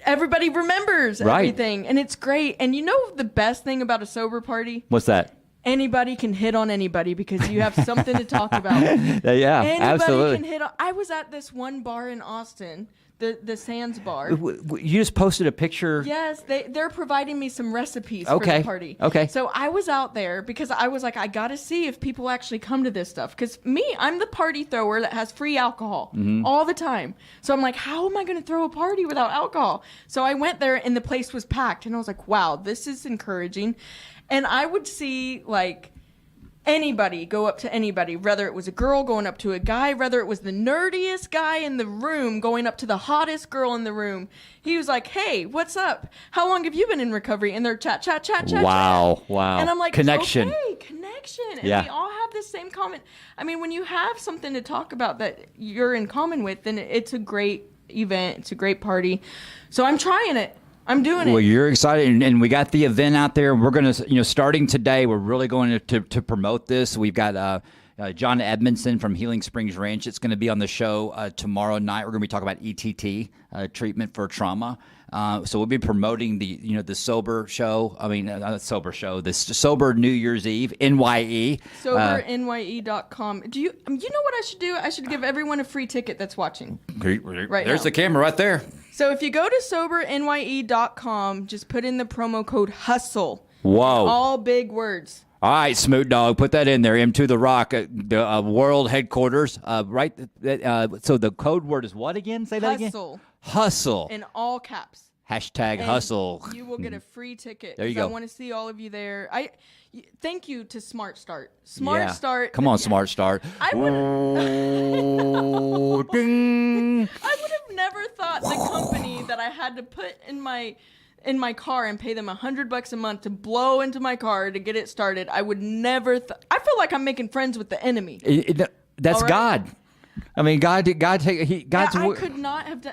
everybody remembers Right. everything, and it's great. And you know the best thing about a sober party? What's that? Anybody can hit on anybody because you have something to talk about. Yeah, Anybody absolutely. can hit on. I was at this one bar in Austin, the Sands bar. You just posted a picture. Yes, they're providing me some recipes for Okay, the party. okay. So I was out there because I was like, I got to see if people actually come to this stuff. Because I'm the party thrower that has free alcohol Mm-hmm. all the time. So I'm like, how am I going to throw a party without alcohol? So I went there and the place was packed. And I was like, wow, this is encouraging. And I would see like anybody go up to anybody, whether it was a girl going up to a guy, whether it was the nerdiest guy in the room going up to the hottest girl in the room. He was like, hey, what's up? How long have you been in recovery? And they're chat. Wow. And I'm like, Connection. okay, connection. And Yeah. we all have the same common. I mean, when you have something to talk about that you're in common with, then it's a great event. It's a great party. So I'm trying it. I'm doing Well, it. you're excited, and we got the event out there. We're going to, starting today, we're really going to promote this. We've got John Edmondson from Healing Springs Ranch. It's going to be on the show tomorrow night. We're going to be talking about ETT, treatment for trauma. So we'll be promoting the sober show. I mean, not sober show. The sober New Year's Eve, NYE. SoberNYE.com. Do you know what I should do? I should give everyone a free ticket that's watching. Right There's now. the camera right there. So if you go to SoberNYE.com, just put in the promo code HUSTLE. Whoa. All big words. All right, Smoot Dog, put that in there. M2 The Rock, the world headquarters. Right. So the code word is what again? Say that Hustle. again. Hustle. In all caps. Hashtag And hustle. You will get a free ticket. There you 'cause go. I want to see all of you there. Thank you to Smart Start. Smart Yeah. Start. Come on, Smart Start. I would Ooh, ding. I would have never thought the company that I had to put in my car and pay them $100 a month to blow into my car to get it started. I would never. I feel like I'm making friends with the enemy. That's All right. God. I mean, God's I could not have done.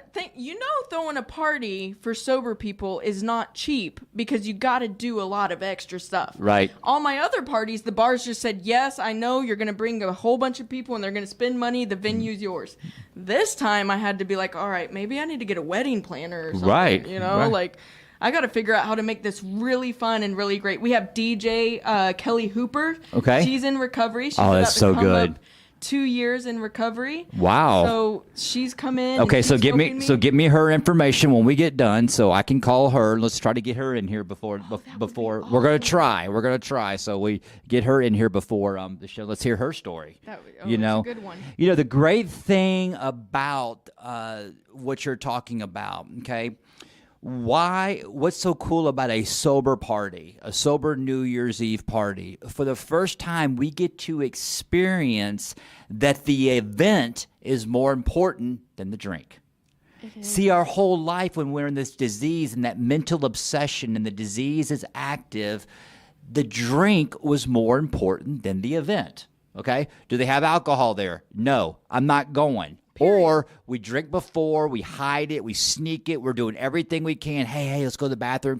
Throwing a party for sober people is not cheap because you got to do a lot of extra stuff. Right. All my other parties, the bars just said, yes, I know you're going to bring a whole bunch of people and they're going to spend money. The venue's yours. This time I had to be like, all right, maybe I need to get a wedding planner or something. Right. Right. Like I got to figure out how to make this really fun and really great. We have DJ Kelly Hooper. Okay. She's in recovery. She's Oh, about that's to so come good. up 2 years in recovery. Wow. So she's come in. Okay, and so she's give helping me me her information when we get done, so I can call her. Let's try to get her in here before before. we're gonna try. We're gonna try. So we get her in here before the show. Let's hear her story. That's you know, a good one. The great thing about what you're talking about. Okay. What's so cool about a sober party, a sober New Year's Eve party? For the first time, we get to experience that the event is more important than the drink. See, our whole life when we're in this disease and that mental obsession and the disease is active, the drink was more important than the event. Okay? Do they have alcohol there? No, I'm not going. Or we drink before, we hide it, we sneak it, we're doing everything we can. Hey, let's go to the bathroom,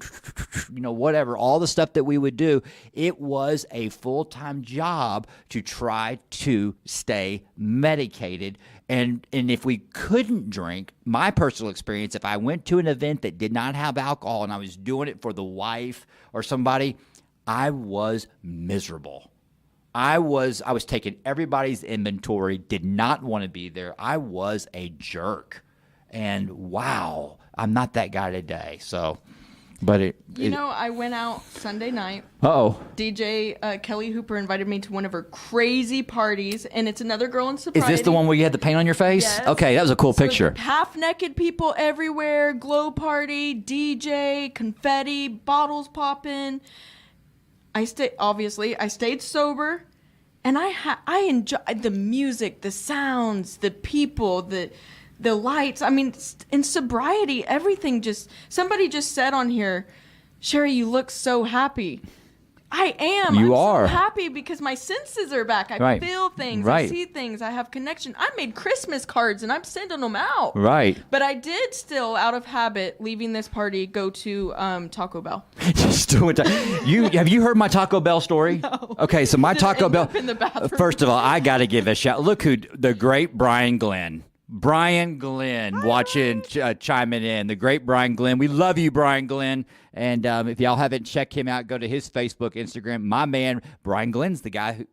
whatever, all the stuff that we would do. It was a full-time job to try to stay medicated. And if we couldn't drink, my personal experience, if I went to an event that did not have alcohol and I was doing it for the wife or somebody, I was miserable. I was taking everybody's inventory, did not want to be there. I was a jerk. And wow, I'm not that guy today. So, but I went out Sunday night. Uh-oh. DJ Kelly Hooper invited me to one of her crazy parties, and it's another girl in Is sobriety. this the one where you had the paint on your face? Yes. Okay, that was a cool picture. Half-naked people everywhere, glow party, DJ, confetti, bottles popping. I stayed sober, And I enjoy the music, the sounds, the people, the lights. I mean, in sobriety, everything somebody just said on here, Cheri, you look so happy. I am. You I'm are so happy because my senses are back. I Right. feel things. Right. I see things. I have connection. I made Christmas cards and I'm sending them out. Right. But I did still, out of habit, leaving this party, go to Taco Bell. Just doing have you heard my Taco Bell story? No. Okay, so my Did it Taco end Bell. up in the bathroom? First of all, I got to give a shout. Look who the great Brian Glenn. Brian Glenn watching, chiming in. The great Brian Glenn. We love you, Brian Glenn. And if y'all haven't checked him out, go to his Facebook, Instagram. My man, Brian Glenn's the guy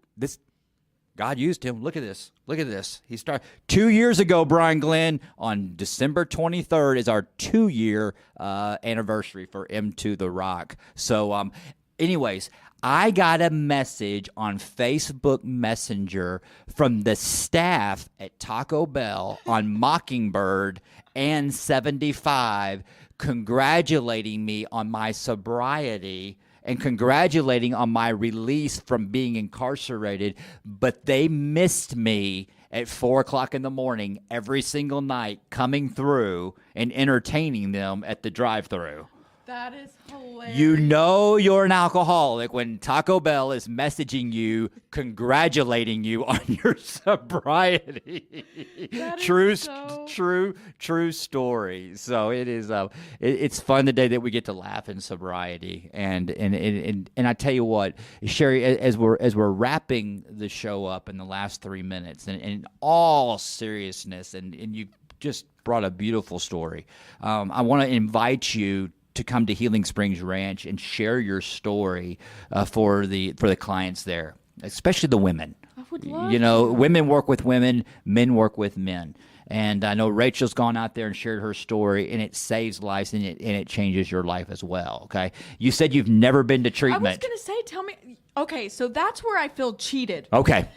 God used him. Look at this. Look at this. He started 2 years ago, Brian Glenn. On December 23rd is our 2-year anniversary for M2 The Rock. So, anyways, I got a message on Facebook Messenger from the staff at Taco Bell on Mockingbird and 75 congratulating me on my sobriety and congratulating on my release from being incarcerated, but they missed me at 4 o'clock in the morning every single night coming through and entertaining them at the drive-thru. That is hilarious. You know you're an alcoholic when Taco Bell is messaging you, congratulating you on your sobriety. That is True story. So it is. It's fun the day that we get to laugh in sobriety, and I tell you what, Cheri, as we're wrapping the show up in the last 3 minutes, and in all seriousness, and you just brought a beautiful story. I want to invite you to come to Healing Springs Ranch and share your story for the clients there, especially the women. I would love Women work with women, men work with men. And I know Rachel's gone out there and shared her story, and it saves lives, and it changes your life as well, okay? You said you've never been to treatment. I was going to say, tell me. Okay, so that's where I feel cheated. Okay.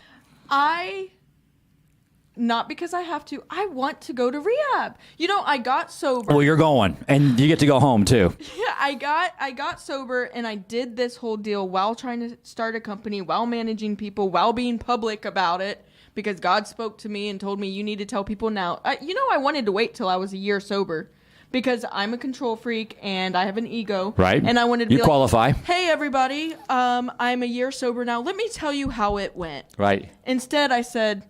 Not because I have to. I want to go to rehab. I got sober. Well, you're going, and you get to go home too. Yeah, I got sober, and I did this whole deal while trying to start a company, while managing people, while being public about it, because God spoke to me and told me, you need to tell people now. I wanted to wait till I was a year sober because I'm a control freak and I have an ego. Right. And I wanted to be qualify. Like, hey, everybody, I'm a year sober now. Let me tell you how it went. Right. Instead, I said,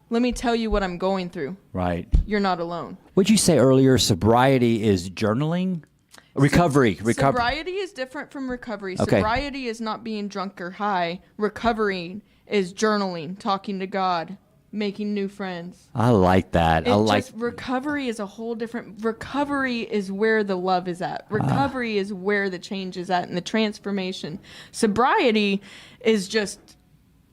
let me tell you what I'm going through. Right. You're not alone. What'd you say earlier? Sobriety is journaling? Recovery. Sobriety is different from recovery. Okay. Sobriety is not being drunk or high. Recovery is journaling, talking to God, making new friends. I like that. Recovery is a whole different. Recovery is where the love is at. Recovery is where the change is at and the transformation. Sobriety is just.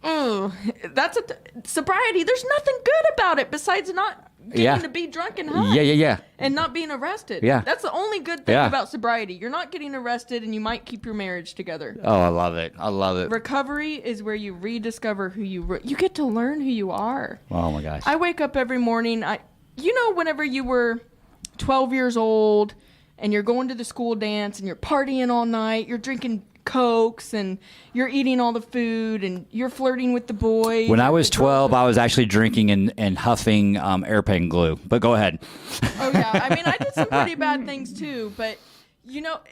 Sobriety. There's nothing good about it besides not getting to be drunk and high. Yeah. And not being arrested. Yeah. That's the only good thing about sobriety. You're not getting arrested and you might keep your marriage together. Oh, I love it. Recovery is where you rediscover who you get to learn who you are. Oh my gosh. I wake up every morning. Whenever you were 12 years old and you're going to the school dance and you're partying all night, you're drinking Cokes and you're eating all the food and you're flirting with the boys. When I was 12, I was actually drinking and huffing airplane glue. But go ahead. Oh, yeah. I did some pretty bad things too. But,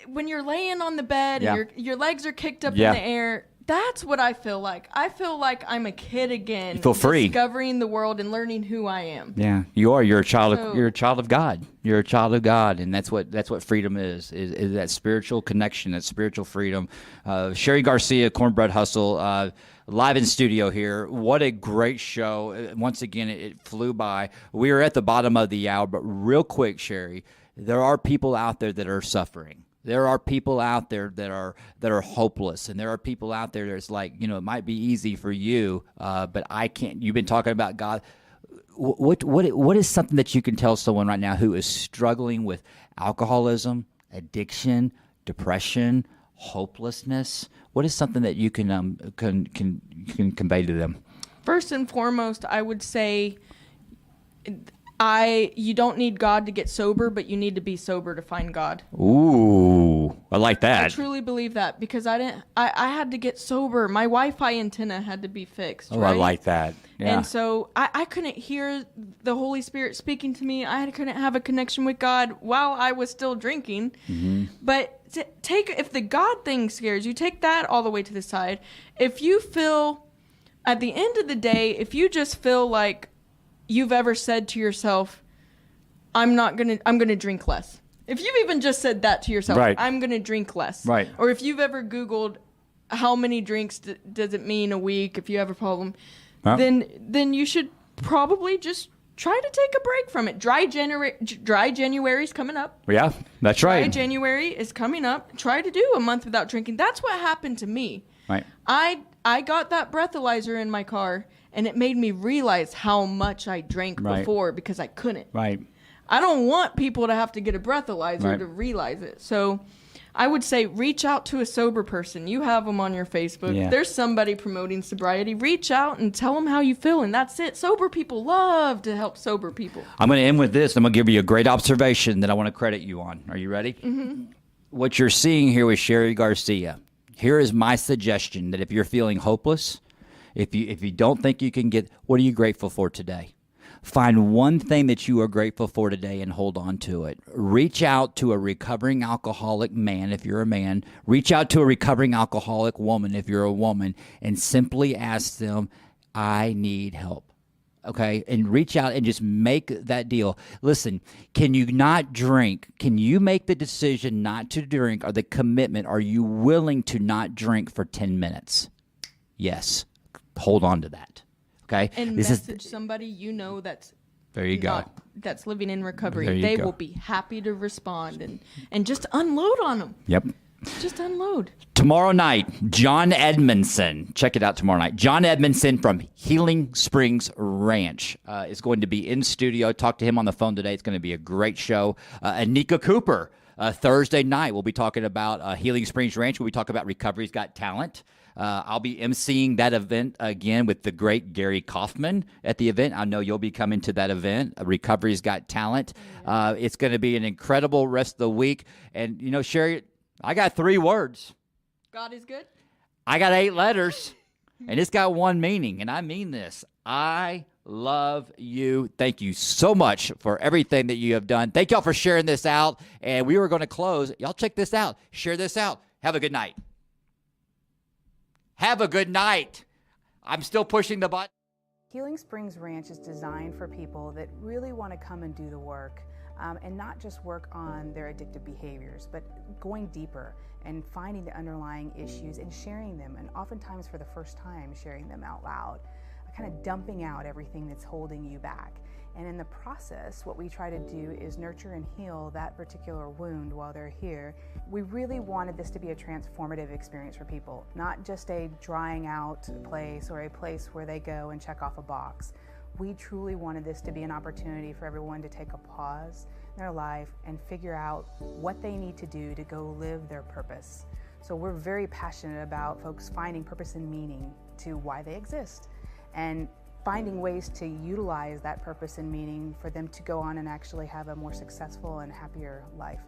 when you're laying on the bed and your legs are kicked up in the air, that's what I feel like. I feel like I'm a kid again. You feel free. Discovering the world and learning who I am. Yeah, you are. You're a child of God. You're a child of God, and that's what freedom is that spiritual connection, that spiritual freedom. Cheri Garcia, Cornbread Hustle, live in studio here. What a great show. Once again, it flew by. We are at the bottom of the hour, but real quick, Cheri, there are people out there that are suffering. There are people out there that are hopeless, and there are people out there that's like, it might be easy for you, but I can't. You've been talking about God. What is something that you can tell someone right now who is struggling with alcoholism, addiction, depression, hopelessness? What is something that you can convey to them? First and foremost, I would say you don't need God to get sober, but you need to be sober to find God. Ooh. Ooh, I like I that. truly believe that because I had to get sober. My Wi-Fi antenna had to be fixed. Oh, right? I like that. Yeah. And so I couldn't hear the Holy Spirit speaking to me. I couldn't have a connection with God while I was still drinking. Mm-hmm. But if the God thing scares you, take that all the way to the side. If you feel, at the end of the day, if you just feel like you've ever said to yourself, I'm gonna drink less. If you've even just said that to yourself, Right. I'm gonna drink less. Right. Or if you've ever Googled how many drinks does it mean a week if you have a problem, then you should probably just try to take a break from it. Dry January's coming up. Yeah, that's right. Dry January is coming up. Try to do a month without drinking. That's what happened to me. Right. I got that breathalyzer in my car, and it made me realize how much I drank Right. before because I couldn't. Right. I don't want people to have to get a breathalyzer Right. to realize it. So I would say reach out to a sober person. You have them on your Facebook. Yeah. There's somebody promoting sobriety. Reach out and tell them how you feel, and that's it. Sober people love to help sober people. I'm going to end with this. I'm going to give you a great observation that I want to credit you on. Are you ready? Mm-hmm. What you're seeing here with Cheri Garcia. Here is my suggestion that if you're feeling hopeless, if you don't think you can get, what are you grateful for today? Find one thing that you are grateful for today and hold on to it. Reach out to a recovering alcoholic man if you're a man. Reach out to a recovering alcoholic woman if you're a woman and simply ask them, I need help. Okay? And reach out and just make that deal. Listen, can you not drink? Can you make the decision not to drink or the commitment? Are you willing to not drink for 10 minutes? Yes. Hold on to that. Okay? And message somebody you know that's there you go. That's living in There recovery. you They go. will be happy to respond and just unload on them. Yep. Just unload. Tomorrow night, John Edmondson. Check it out tomorrow night. John Edmondson from Healing Springs Ranch is going to be in studio. Talk to him on the phone today. It's going to be a great show. Anika Cooper, Thursday night, we'll be talking about Healing Springs Ranch. We'll be talking about Recovery's Got Talent. I'll be emceeing that event again with the great Gary Kaufman at the event. I know you'll be coming to that event. Recovery's Got Talent. It's going to be an incredible rest of the week. And, you know, Cheri, I got 3 words. God is good. I got 8 letters, and it's got one meaning, and I mean this. I love you. Thank you so much for everything that you have done. Thank y'all for sharing this out, and we were going to close. Y'all check this out. Share this out. Have a good night. Have a good night. I'm still pushing the button. Healing Springs Ranch is designed for people that really want to come and do the work and not just work on their addictive behaviors, but going deeper and finding the underlying issues and sharing them, and oftentimes for the first time sharing them out loud, kind of dumping out everything that's holding you back. And in the process, what we try to do is nurture and heal that particular wound while they're here. We really wanted this to be a transformative experience for people, not just a drying out place or a place where they go and check off a box. We truly wanted this to be an opportunity for everyone to take a pause in their life and figure out what they need to do to go live their purpose. So we're very passionate about folks finding purpose and meaning to why they exist, and finding ways to utilize that purpose and meaning for them to go on and actually have a more successful and happier life.